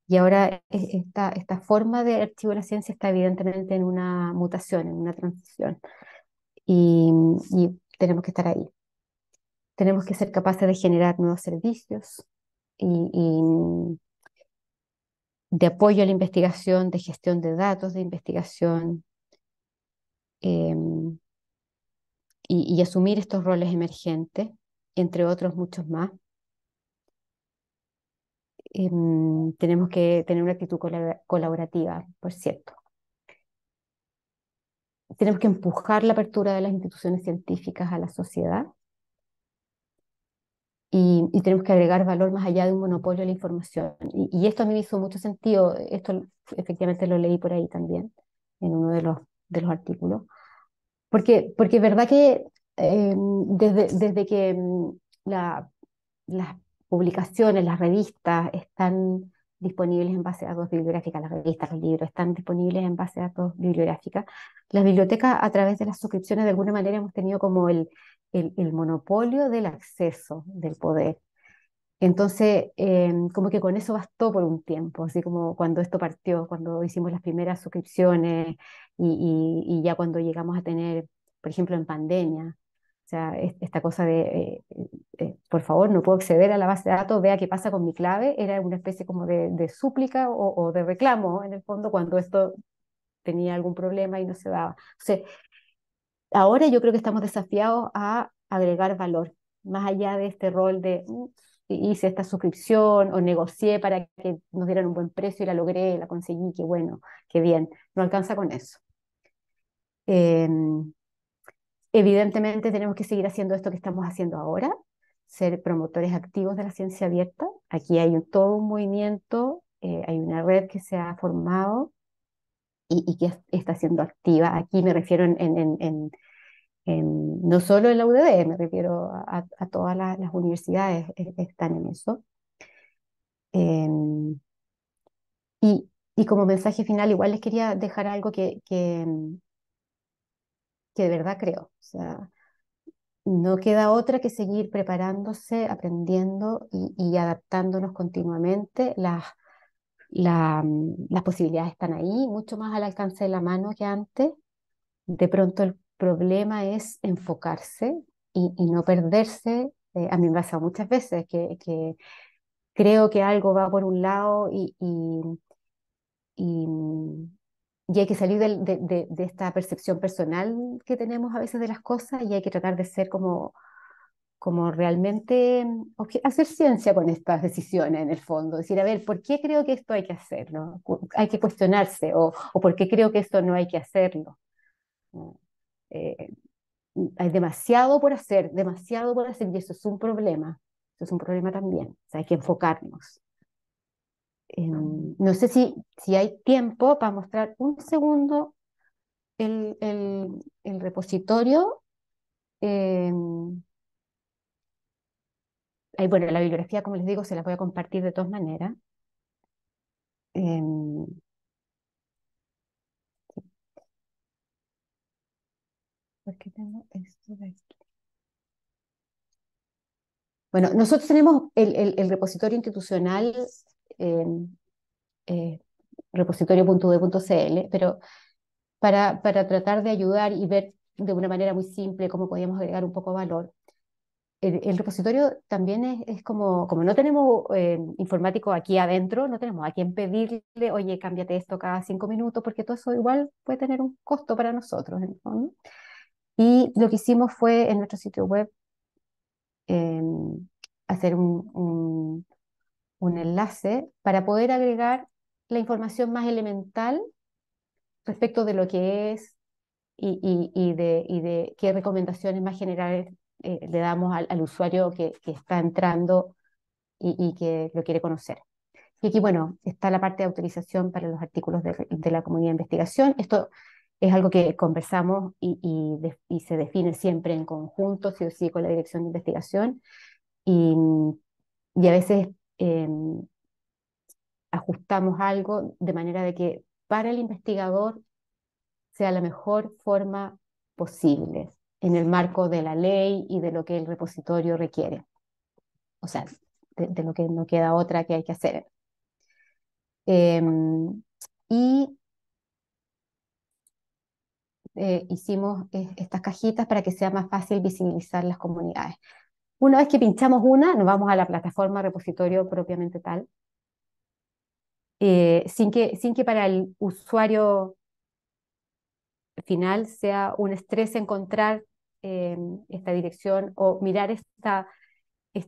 y ahora esta forma de archivo de la ciencia está evidentemente en una mutación, en una transición, y tenemos que estar ahí. Tenemos que ser capaces de generar nuevos servicios y de apoyo a la investigación, de gestión de datos de investigación, eh, y asumir estos roles emergentes, entre otros muchos más. Tenemos que tener una actitud colaborativa, por cierto. Tenemos que empujar la apertura de las instituciones científicas a la sociedad, y tenemos que agregar valor más allá de un monopolio de la información. Y esto a mí me hizo mucho sentido, esto efectivamente lo leí por ahí también, en uno de los artículos, porque es verdad que desde que las publicaciones, las revistas están disponibles en base a datos bibliográficas, las revistas, los libros están disponibles en base a datos bibliográficas, las bibliotecas a través de las suscripciones de alguna manera hemos tenido como el monopolio del acceso, del poder. Entonces, como que con eso bastó por un tiempo, así como cuando esto partió, cuando hicimos las primeras suscripciones y ya cuando llegamos a tener, por ejemplo, en pandemia, o sea, esta cosa de, por favor, no puedo acceder a la base de datos, vea qué pasa con mi clave, era una especie como de súplica o de reclamo, en el fondo, cuando esto tenía algún problema y no se daba. O sea, ahora yo creo que estamos desafiados a agregar valor, más allá de este rol de hice esta suscripción o negocié para que nos dieran un buen precio y la logré, la conseguí, qué bueno, qué bien. No alcanza con eso. Eh, Evidentemente tenemos que seguir haciendo esto que estamos haciendo ahora, ser promotores activos de la ciencia abierta. Aquí hay todo un movimiento, hay una red que se ha formado y que está siendo activa. Aquí me refiero no solo en la UDD, me refiero a todas las universidades están en eso. Em, y como mensaje final, igual les quería dejar algo que de verdad creo. O sea, no queda otra que seguir preparándose, aprendiendo y adaptándonos continuamente. Las posibilidades están ahí, mucho más al alcance de la mano que antes. De pronto el problema es enfocarse y no perderse. A mí me ha pasado muchas veces que creo que algo va por un lado y, y hay que salir de esta percepción personal que tenemos a veces de las cosas y hay que tratar de ser como realmente hacer ciencia con estas decisiones en el fondo. Decir, a ver, ¿por qué creo que esto hay que hacerlo? Hay que cuestionarse o ¿por qué creo que esto no hay que hacerlo? ¿No? Eh, Hay demasiado por hacer y eso es un problema. Eso es un problema también. O sea, hay que enfocarnos. No sé si hay tiempo para mostrar un segundo el repositorio. Eh, bueno, la bibliografía, como les digo, se la voy a compartir de todas maneras. Eh, ¿Por qué tengo esto de aquí? Bueno, nosotros tenemos el repositorio institucional, eh, eh, repositorio.ud.cl, pero para tratar de ayudar y ver de una manera muy simple cómo podíamos agregar un poco de valor. el repositorio también es como no tenemos informáticos aquí adentro, no tenemos a quien pedirle, oye, cámbiate esto cada 5 minutos, porque todo eso igual puede tener un costo para nosotros, en el fondo. Y lo que hicimos fue en nuestro sitio web eh, hacer un enlace para poder agregar la información más elemental respecto de lo que es y de qué recomendaciones más generales le damos al usuario que está entrando y que lo quiere conocer. Y aquí, bueno, está la parte de autorización para los artículos de la comunidad de investigación. Esto es algo que conversamos y se define siempre en conjunto, sí o sí, con la dirección de investigación. Y, y a veces eh, ajustamos algo de manera de que para el investigador sea la mejor forma posible en el marco de la ley y de lo que el repositorio requiere. O sea, de lo que no queda otra que hay que hacer. Eh, y hicimos estas cajitas para que sea más fácil visibilizar las comunidades. Una vez que pinchamos una, nos vamos a la plataforma repositorio propiamente tal, sin que para el usuario final sea un estrés encontrar esta dirección o mirar esta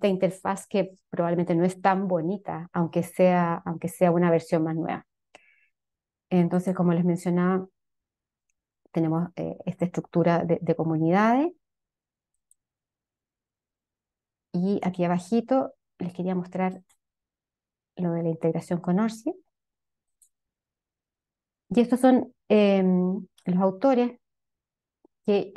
interfaz que probablemente no es tan bonita, aunque sea una versión más nueva. Entonces, como les mencionaba, tenemos esta estructura de comunidades. Y aquí abajito les quería mostrar lo de la integración con ORCID. Y estos son los autores que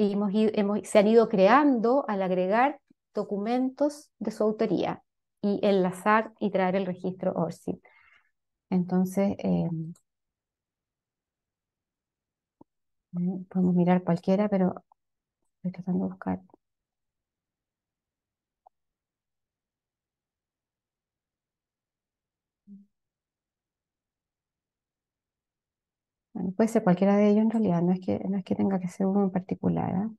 se han ido creando al agregar documentos de su autoría y enlazar y traer el registro ORCID. Entonces, podemos mirar cualquiera, pero estoy tratando de buscar. Bueno, puede ser cualquiera de ellos en realidad, no es que tenga que ser uno en particular, ¿eh?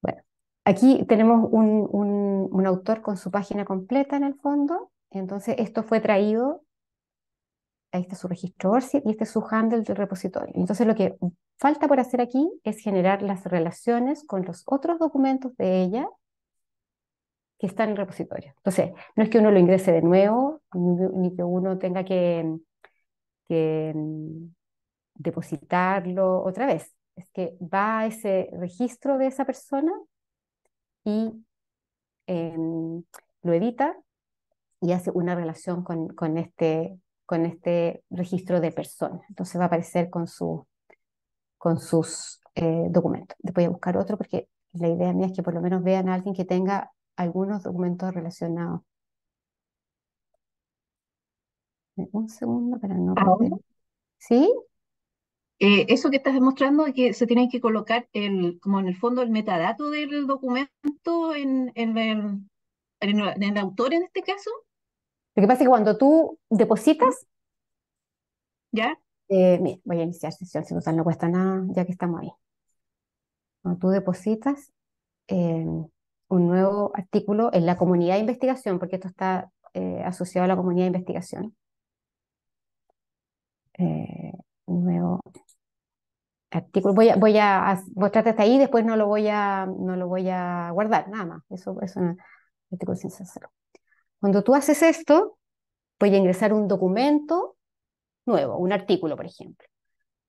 Bueno, aquí tenemos un autor con su página completa en el fondo. Entonces, esto fue traído, ahí está su registro ORCID y este es su handle del repositorio. Entonces, lo que falta por hacer aquí es generar las relaciones con los otros documentos de ella que están en el repositorio. Entonces, no es que uno lo ingrese de nuevo, ni que uno tenga que depositarlo otra vez. Es que va a ese registro de esa persona y lo edita y hace una relación con este registro de personas. Entonces va a aparecer con sus documentos. Después voy a buscar otro porque la idea mía es que por lo menos vean a alguien que tenga algunos documentos relacionados. Un segundo para no Ahora, perder. ¿Sí? Eso que estás demostrando es que se tiene que colocar como en el fondo el metadato del documento en el autor en este caso, Lo que pasa es que cuando tú depositas, ¿ya? mira, voy a iniciar sesión, si total no cuesta nada, ya que estamos ahí. Cuando tú depositas un nuevo artículo en la comunidad de investigación, porque esto está asociado a la comunidad de investigación, un nuevo artículo, voy a mostrarte hasta ahí, después no lo voy a guardar, nada más. Eso es un artículo sin censura. Cuando tú haces esto, voy a ingresar un documento nuevo, un artículo, por ejemplo.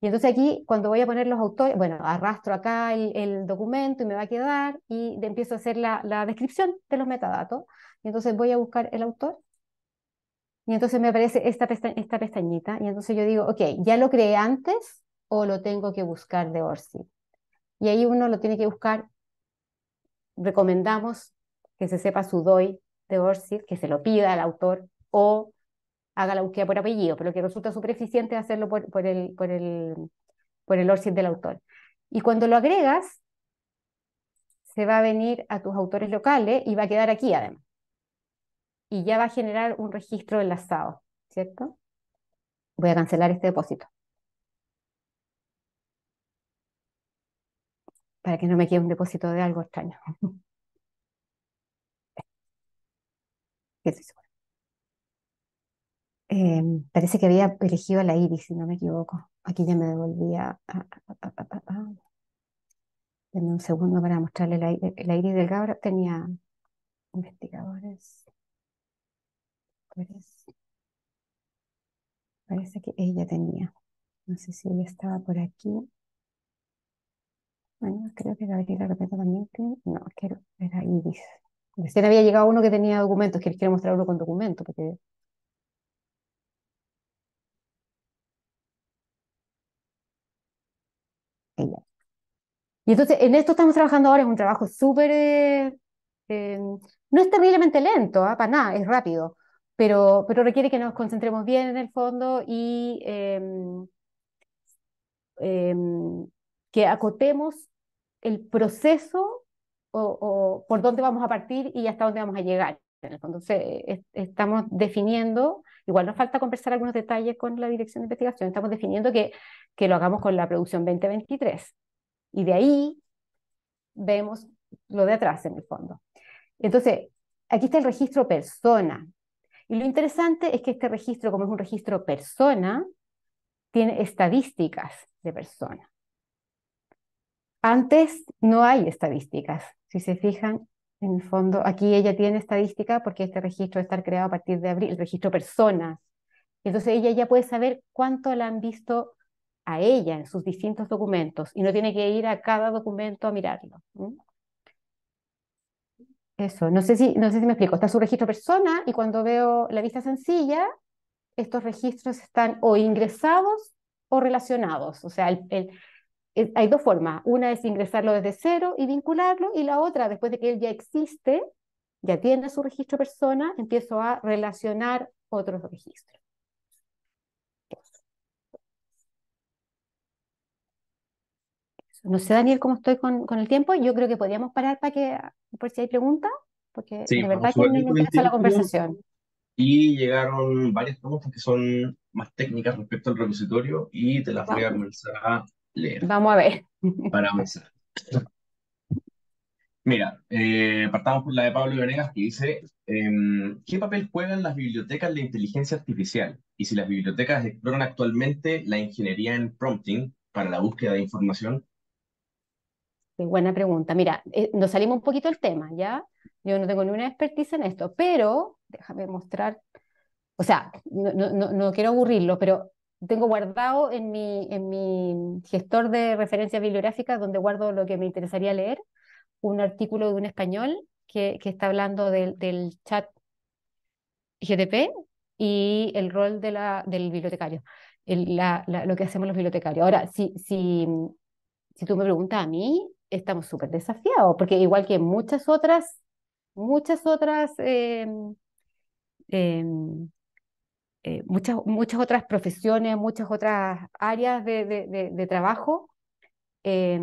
Y entonces aquí, cuando voy a poner los autores, bueno, arrastro acá el documento y me va a quedar y empiezo a hacer la descripción de los metadatos. Y entonces voy a buscar el autor y entonces me aparece esta pestañita. Y entonces yo digo, ok, ¿ya lo creé antes o lo tengo que buscar de ORCID? Y ahí uno lo tiene que buscar. Recomendamos que se sepa su DOI de ORCID, que se lo pida al autor o haga la búsqueda por apellido, pero lo que resulta súper eficiente es hacerlo por el ORCID del autor. Y cuando lo agregas, se va a venir a tus autores locales y va a quedar aquí además. Y ya va a generar un registro enlazado, ¿cierto? Voy a cancelar este depósito para que no me quede un depósito de algo extraño. ¿Qué es eso? Parece que había elegido a la Iris, si no me equivoco. Aquí ya me devolvía. Denme un segundo para mostrarle la Iris del Gabra. Tenía investigadores. Parece que ella tenía. No sé si ella estaba por aquí. Bueno, creo que Gabriela Repeta también tiene. No, quiero ver a Iris. Recién había llegado uno que tenía documentos, que les quiero mostrar uno con documentos, porque ella. Y entonces, en esto estamos trabajando ahora, es un trabajo súper, no es terriblemente lento, para nada, es rápido, pero requiere que nos concentremos bien en el fondo y que acotemos el proceso o por dónde vamos a partir y hasta dónde vamos a llegar. En el fondo, estamos definiendo, igual nos falta conversar algunos detalles con la dirección de investigación, estamos definiendo que lo hagamos con la producción 2023. Y de ahí vemos lo de atrás en el fondo. Entonces, aquí está el registro persona. Y lo interesante es que este registro, como es un registro persona, tiene estadísticas de persona. Antes no hay estadísticas. Si se fijan, en el fondo, aquí ella tiene estadística porque este registro va a estar creado a partir de abril, el registro personas. Entonces ella ya puede saber cuánto la han visto a ella en sus distintos documentos y no tiene que ir a cada documento a mirarlo. Eso, no sé si me explico. Está su registro persona y cuando veo la vista sencilla, estos registros están o ingresados o relacionados. O sea, hay dos formas. Una es ingresarlo desde cero y vincularlo, y la otra, después de que él ya existe, ya tiene su registro persona, empiezo a relacionar otros registros. No sé, Daniel, cómo estoy con el tiempo. Yo creo que podríamos parar por si hay preguntas, porque Sí, de vamos verdad que súper me bien con el interesa la tiempo conversación. y llegaron varias preguntas que son más técnicas respecto al repositorio y te las voy a comenzar a leer Vamos a ver. para avanzar. Mira, partamos por la de Pablo Venegas que dice, ¿qué papel juegan las bibliotecas en la inteligencia artificial? Y si las bibliotecas exploran actualmente la ingeniería en prompting para la búsqueda de información. Qué buena pregunta. Mira, nos salimos un poquito del tema, ¿ya? Yo no tengo ni una expertise en esto, pero déjame mostrar, o sea, no quiero aburrirlo, pero tengo guardado en mi gestor de referencias bibliográficas, donde guardo lo que me interesaría leer, un artículo de un español que está hablando del chat GTP y el rol del bibliotecario, lo que hacemos los bibliotecarios. Ahora, si tú me preguntas a mí, estamos súper desafiados, porque igual que muchas otras, muchas otras profesiones, muchas otras áreas de trabajo, eh,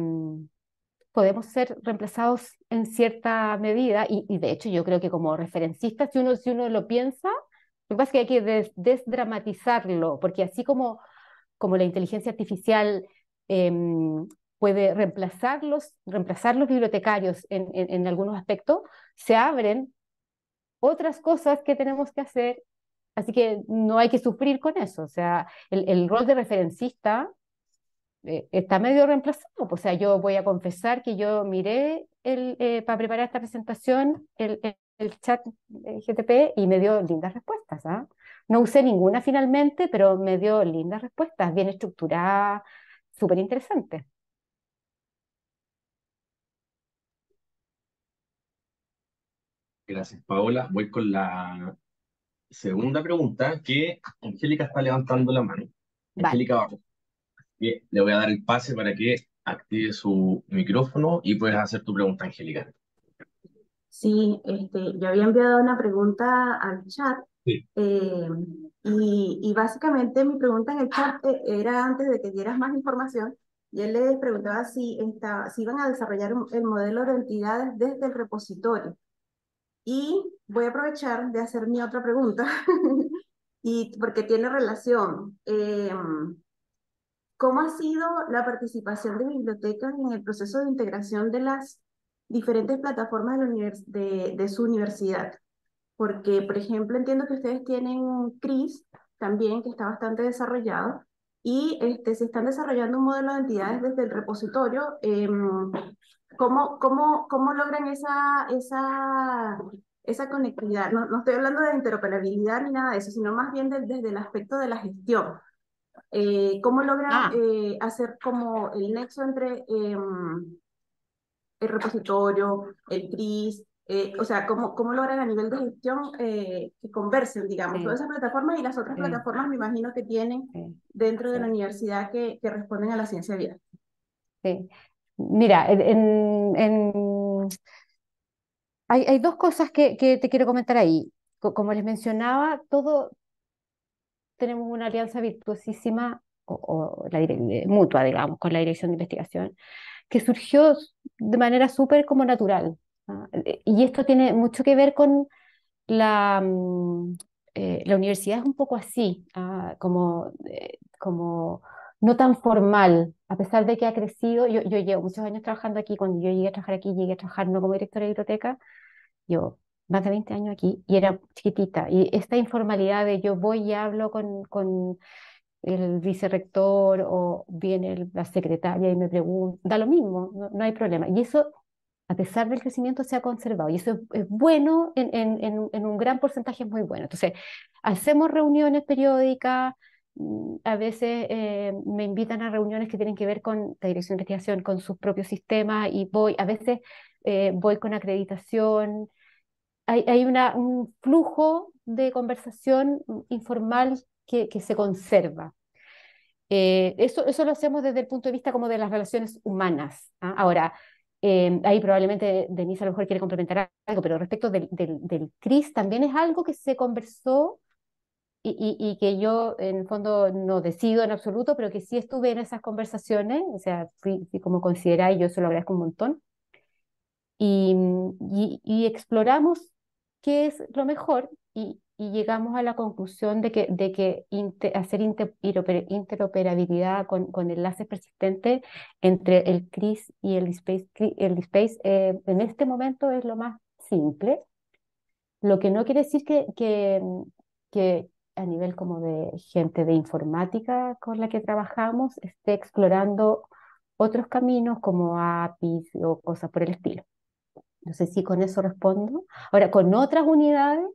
podemos ser reemplazados en cierta medida, y de hecho yo creo que como referencista, si uno lo piensa, lo que pasa es que hay que desdramatizarlo, porque así como la inteligencia artificial puede reemplazar los bibliotecarios en algunos aspectos, se abren otras cosas que tenemos que hacer, así que no hay que sufrir con eso. O sea, el rol de referencista está medio reemplazado. O sea, yo voy a confesar que yo miré para preparar esta presentación el chat GTP y me dio lindas respuestas, ¿ah? No usé ninguna finalmente, pero me dio lindas respuestas, bien estructuradas, súper interesantes. Gracias, Paola. Voy con la segunda pregunta que Angélica está levantando la mano. Vale. Angélica Barros. Bien, le voy a dar el pase para que active su micrófono y puedes hacer tu pregunta, Angélica. Sí, yo había enviado una pregunta al chat Sí. eh, y básicamente mi pregunta en el chat era antes de que dieras más información. Yo les preguntaba si iban a desarrollar el modelo de entidades desde el repositorio. Y voy a aprovechar de hacer mi otra pregunta y porque tiene relación. ¿cómo ha sido la participación de bibliotecas en el proceso de integración de las diferentes plataformas de, de su universidad? Porque, por ejemplo, entiendo que ustedes tienen CRIS también, que está bastante desarrollado, y se están desarrollando un modelo de entidades desde el repositorio. ¿Cómo logran esa conectividad? No, no estoy hablando de interoperabilidad ni nada de eso, sino más bien desde el aspecto de la gestión. ¿Cómo logran Ah, hacer como el nexo entre el repositorio, el CRIS? O sea, ¿cómo logran a nivel de gestión que conversen, digamos, todas sí, esas plataformas y las otras sí, plataformas, me imagino que tienen sí, dentro de la sí, universidad que responden a la ciencia vial? sí. Mira, hay dos cosas que te quiero comentar ahí. Como les mencionaba, todo tenemos una alianza virtuosísima mutua, digamos, con la Dirección de Investigación, que surgió de manera súper como natural. ¿Ah? Y esto tiene mucho que ver con la universidad es un poco así, como no tan formal, a pesar de que ha crecido. Yo llevo muchos años trabajando aquí. Cuando yo llegué a trabajar aquí, llegué a trabajar no como directora de biblioteca, yo más de 20 años aquí y era chiquitita. Y esta informalidad de yo voy y hablo con el vicerrector o viene la secretaria y me pregunta, da lo mismo, no, no hay problema. Y eso, a pesar del crecimiento, se ha conservado. Y eso es bueno, en un gran porcentaje es muy bueno. Entonces, hacemos reuniones periódicas. A veces me invitan a reuniones que tienen que ver con la dirección de investigación, con sus propios sistemas, y voy, a veces voy con acreditación. Hay un flujo de conversación informal que se conserva. Eso lo hacemos desde el punto de vista como de las relaciones humanas. ¿Ah? Ahora, ahí probablemente Denise a lo mejor quiere complementar algo, pero respecto del CRIS también es algo que se conversó y que yo en el fondo no decido en absoluto, pero que sí estuve en esas conversaciones. O sea, fui como considerada y yo se lo agradezco un montón. Y exploramos qué es lo mejor y llegamos a la conclusión de que hacer interoperabilidad con enlaces persistentes entre el CRIS y el DSpace en este momento es lo más simple, lo que no quiere decir que a nivel como de gente de informática con la que trabajamos esté explorando otros caminos como APIs o cosas por el estilo. No sé si con eso respondo. Ahora, con otras unidades,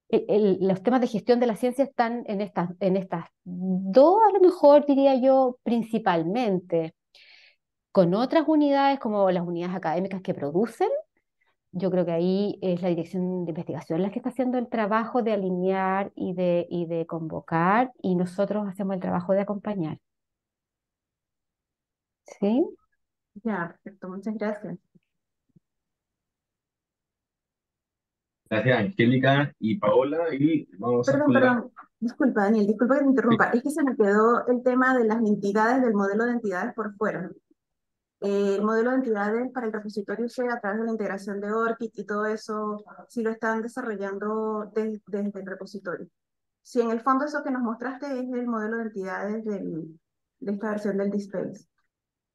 los temas de gestión de la ciencia están en estas dos, a lo mejor diría yo, principalmente. Con otras unidades, como las unidades académicas que producen, yo creo que ahí es la dirección de investigación la que está haciendo el trabajo de alinear y de convocar, y nosotros hacemos el trabajo de acompañar. ¿Sí? Ya, perfecto, muchas gracias. Gracias, Angélica y Paola. Y vamos a con la... Perdón, disculpa, Daniel, disculpa que te interrumpa. Es que se me quedó el tema de las entidades, del modelo de entidades por fuera. El modelo de entidades para el repositorio C a través de la integración de ORCID y todo eso, si lo están desarrollando desde el repositorio. Si en el fondo eso que nos mostraste es el modelo de entidades de esta versión del DSpace.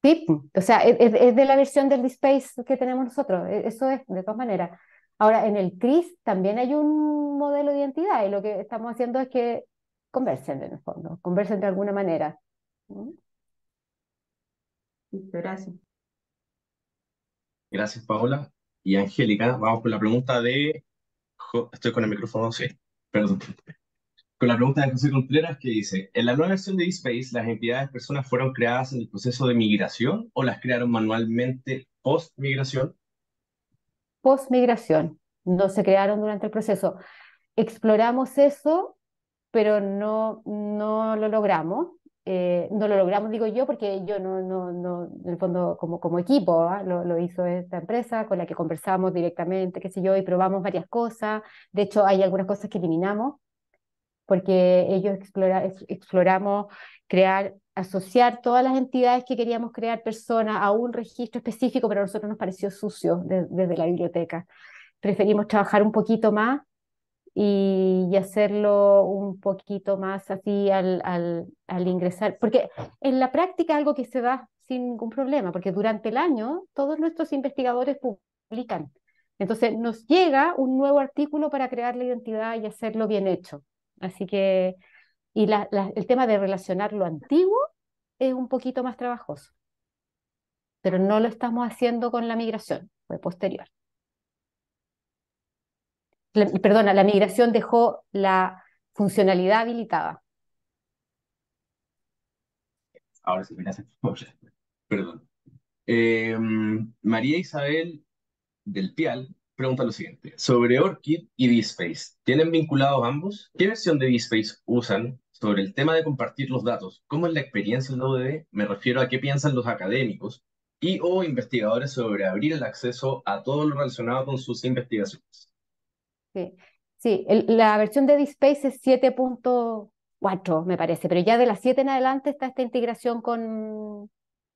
Sí, o sea, es de la versión del DSpace que tenemos nosotros, eso es, de todas maneras. Ahora, en el CRIS también hay un modelo de identidad y lo que estamos haciendo es que conversen en el fondo, conversen de alguna manera. ¿Mm? Listo, gracias. Gracias, Paola. Y Angélica, vamos con la pregunta de... Estoy con el micrófono, sí. Perdón. Con la pregunta de José Contreras que dice, ¿en la nueva versión de eSpace las entidades personas fueron creadas en el proceso de migración o las crearon manualmente post migración? Post-migración, no se crearon durante el proceso. Exploramos eso, pero no lo logramos. No lo logramos, digo yo, porque yo no, en el fondo, como equipo, ¿ah? Lo hizo esta empresa con la que conversamos directamente, qué sé yo, y probamos varias cosas. De hecho, hay algunas cosas que eliminamos, porque ellos exploramos asociar todas las entidades que queríamos crear personas a un registro específico, pero a nosotros nos pareció sucio desde la biblioteca. Preferimos trabajar un poquito más y hacerlo un poquito más así al ingresar, porque en la práctica es algo que se da sin ningún problema, porque durante el año todos nuestros investigadores publican. Entonces nos llega un nuevo artículo para crear la identidad y hacerlo bien hecho. Así que, y el tema de relacionar lo antiguo es un poquito más trabajoso, pero no lo estamos haciendo con la migración, fue posterior. Perdona, la migración dejó la funcionalidad habilitada. Ahora sí, gracias. Perdón. María Isabel del Pial pregunta lo siguiente: sobre ORCID y DSpace, ¿tienen vinculados ambos? ¿Qué versión de DSpace usan? Sobre el tema de compartir los datos, ¿cómo es la experiencia en la UDD? Me refiero a qué piensan los académicos y o investigadores sobre abrir el acceso a todo lo relacionado con sus investigaciones. Sí, sí, la versión de DSpace es 7.4, me parece, pero ya de las 7 en adelante está esta integración con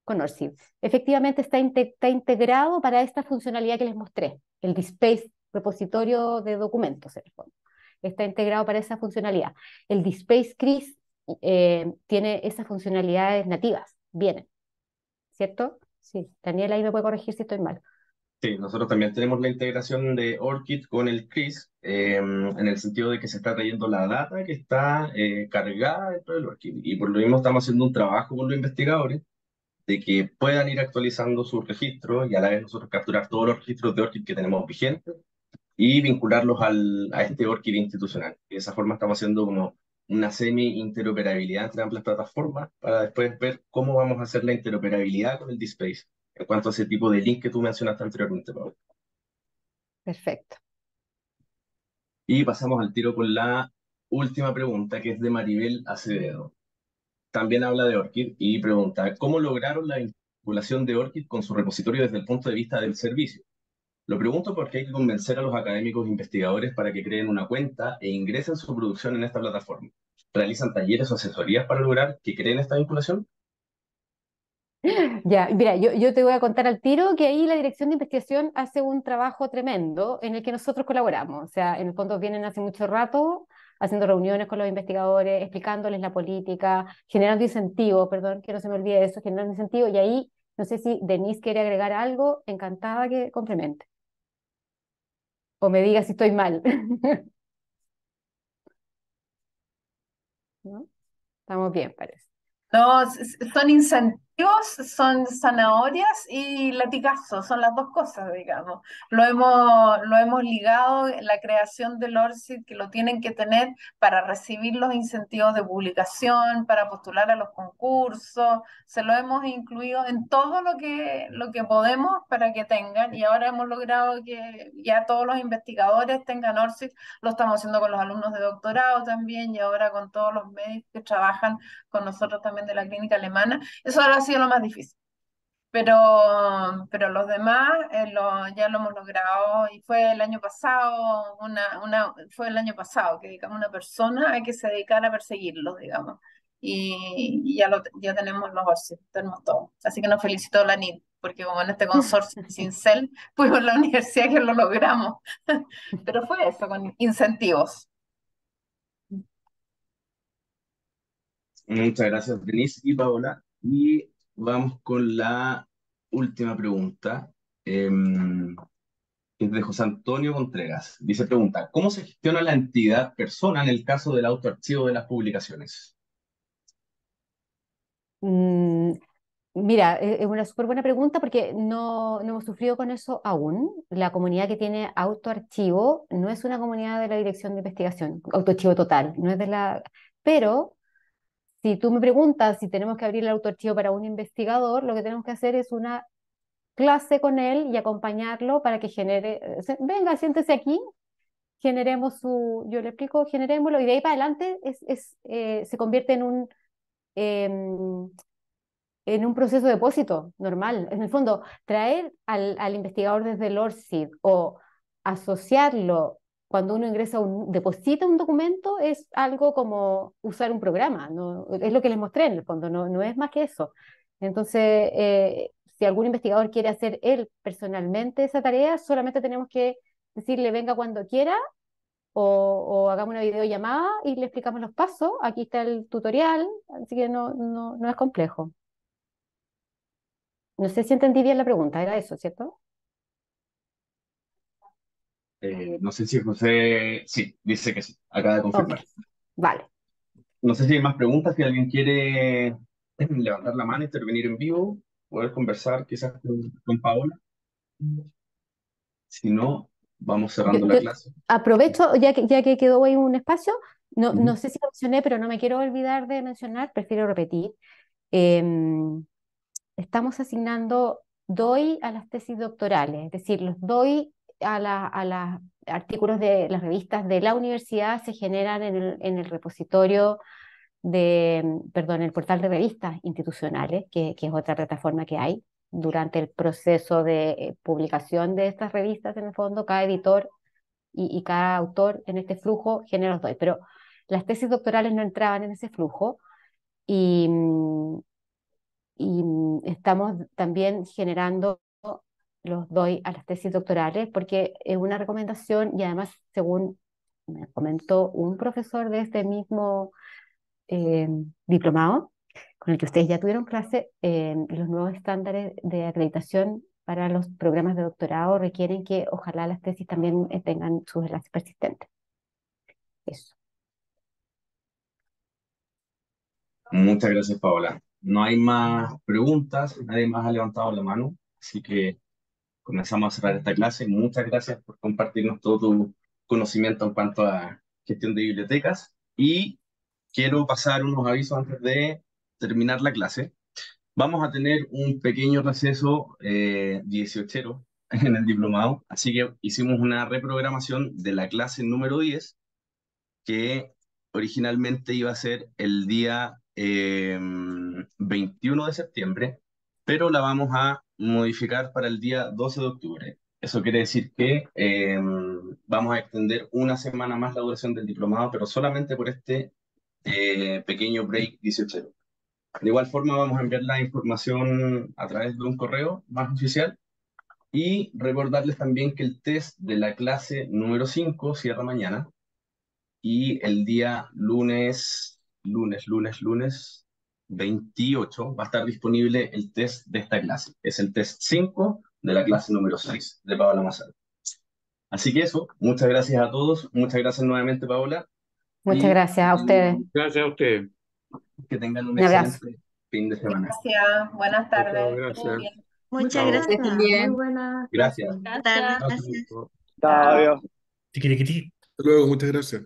ORCID. Efectivamente está integrado para esta funcionalidad que les mostré, el DSpace repositorio de documentos, en el fondo. Está integrado para esa funcionalidad. El DSpace CRIS tiene esas funcionalidades nativas, vienen, ¿cierto? Sí, Daniela ahí me puede corregir si estoy mal. Sí, nosotros también tenemos la integración de ORCID con el CRIS, en el sentido de que se está trayendo la data que está cargada dentro del ORCID. Y por lo mismo estamos haciendo un trabajo con los investigadores de que puedan ir actualizando sus registros y a la vez nosotros capturar todos los registros de ORCID que tenemos vigentes y vincularlos a este ORCID institucional. Y de esa forma estamos haciendo como una semi-interoperabilidad entre ambas plataformas para después ver cómo vamos a hacer la interoperabilidad con el DSpace en cuanto a ese tipo de link que tú mencionaste anteriormente, Pablo. Perfecto. Y pasamos al tiro con la última pregunta, que es de Maribel Acevedo. También habla de ORCID y pregunta: ¿cómo lograron la vinculación de ORCID con su repositorio desde el punto de vista del servicio? Lo pregunto porque hay que convencer a los académicos e investigadores para que creen una cuenta e ingresen su producción en esta plataforma. ¿Realizan talleres o asesorías para lograr que creen esta vinculación? Ya, mira, yo te voy a contar al tiro que ahí la Dirección de Investigación hace un trabajo tremendo en el que nosotros colaboramos. O sea, en el fondo vienen hace mucho rato haciendo reuniones con los investigadores, explicándoles la política, generando incentivos, perdón, que no se me olvide eso, generando incentivos. Y ahí, no sé si Denise quiere agregar algo, encantada que complemente. O me diga si estoy mal. ¿No? Estamos bien, parece. No, son incentivos, son zanahorias y latigazos, son las dos cosas, digamos. Lo hemos ligado en la creación del ORCID, que lo tienen que tener para recibir los incentivos de publicación, para postular a los concursos. Se lo hemos incluido en todo lo que podemos para que tengan, y ahora hemos logrado que ya todos los investigadores tengan ORCID. Lo estamos haciendo con los alumnos de doctorado también, y ahora con todos los médicos que trabajan con nosotros también de la clínica alemana. Eso ahora ha sido lo más difícil. Pero los demás ya lo hemos logrado, y fue el año pasado, fue el año pasado que dedicamos una persona a que se dedicara a perseguirlos, digamos. Y ya tenemos los ORCID, tenemos todo. Así que nos felicitó la NID, porque como en este consorcio Cincel, fuimos la universidad que lo logramos. Pero fue eso, con incentivos. Muchas gracias, Denise y Paola. Y vamos con la última pregunta, que es de José Antonio Contreras. Dice, pregunta: ¿cómo se gestiona la entidad persona en el caso del autoarchivo de las publicaciones? Mm, Mira, es una súper buena pregunta porque no hemos sufrido con eso aún. La comunidad que tiene autoarchivo no es una comunidad de la Dirección de Investigación, autoarchivo total, no es de la... Pero si tú me preguntas si tenemos que abrir el autoarchivo para un investigador, lo que tenemos que hacer es una clase con él y acompañarlo para que genere, venga, siéntese aquí, generemos yo le explico, generémoslo y de ahí para adelante se convierte em, en un proceso de depósito normal. En el fondo, traer al investigador desde el ORCID o asociarlo cuando uno deposita un documento es algo como usar un programa, ¿no? Es lo que les mostré en el fondo, no es más que eso. Entonces, si algún investigador quiere hacer él personalmente esa tarea, solamente tenemos que decirle venga cuando quiera o hagamos una videollamada y le explicamos los pasos. Aquí está el tutorial, así que no es complejo. No sé si entendí bien la pregunta, era eso, ¿cierto? No sé si José, sí, dice que sí, acaba de Ok, confirmar. vale. No sé si hay más preguntas, si alguien quiere levantar la mano, intervenir en vivo, poder conversar quizás con Paola. Si no, vamos cerrando la Yo clase. aprovecho, ya que quedó ahí un espacio, no Ujú. sé si lo mencioné, pero no me quiero olvidar de mencionar, prefiero repetir. em, Estamos asignando DOI a las tesis doctorales, es decir, los DOI a los artículos de las revistas de la universidad se generan en el repositorio perdón, el portal de revistas institucionales, que es otra plataforma que hay. Durante el proceso de publicación de estas revistas, en el fondo, cada editor y cada autor en este flujo genera los DOI, pero las tesis doctorales no entraban en ese flujo y, estamos también generando los DOI a las tesis doctorales porque es una recomendación y además, según me comentó un profesor de este mismo eh, diplomado, con el que ustedes ya tuvieron clase, los nuevos estándares de acreditación para los programas de doctorado requieren que ojalá las tesis también tengan sus enlaces persistentes. Eso. Muchas gracias, Paola. No hay más preguntas, nadie más ha levantado la mano, así que comenzamos a cerrar esta clase. Muchas gracias por compartirnos todo tu conocimiento en cuanto a gestión de bibliotecas y quiero pasar unos avisos antes de terminar la clase. Vamos a tener un pequeño receso 18 en el diplomado, así que hicimos una reprogramación de la clase número 10 que originalmente iba a ser el día 21 de septiembre, pero la vamos a modificar para el día 12 de octubre. Eso quiere decir que vamos a extender una semana más la duración del diplomado, pero solamente por este pequeño break 18. De igual forma, vamos a enviar la información a través de un correo más oficial y recordarles también que el test de la clase número 5 cierra mañana y el día lunes 28 va a estar disponible el test de esta clase. Es el test 5 de la clase número 6 de Paola Mazar. Así que eso, muchas gracias a todos, muchas gracias nuevamente, Paola, Muchas y gracias a ustedes. Gracias a usted. que tengan un Un abrazo. excelente fin de semana. Gracias, buenas Chao, chao, tardes, que estén gracias. bien. Muchas Chao. Que estén gracias. Muy bien. buenas Gracias. clases. Buenas tardes. Chao, chao. Gracias. Chao. Chao. Adiós. Tiquitiquití. Hasta luego, muchas gracias.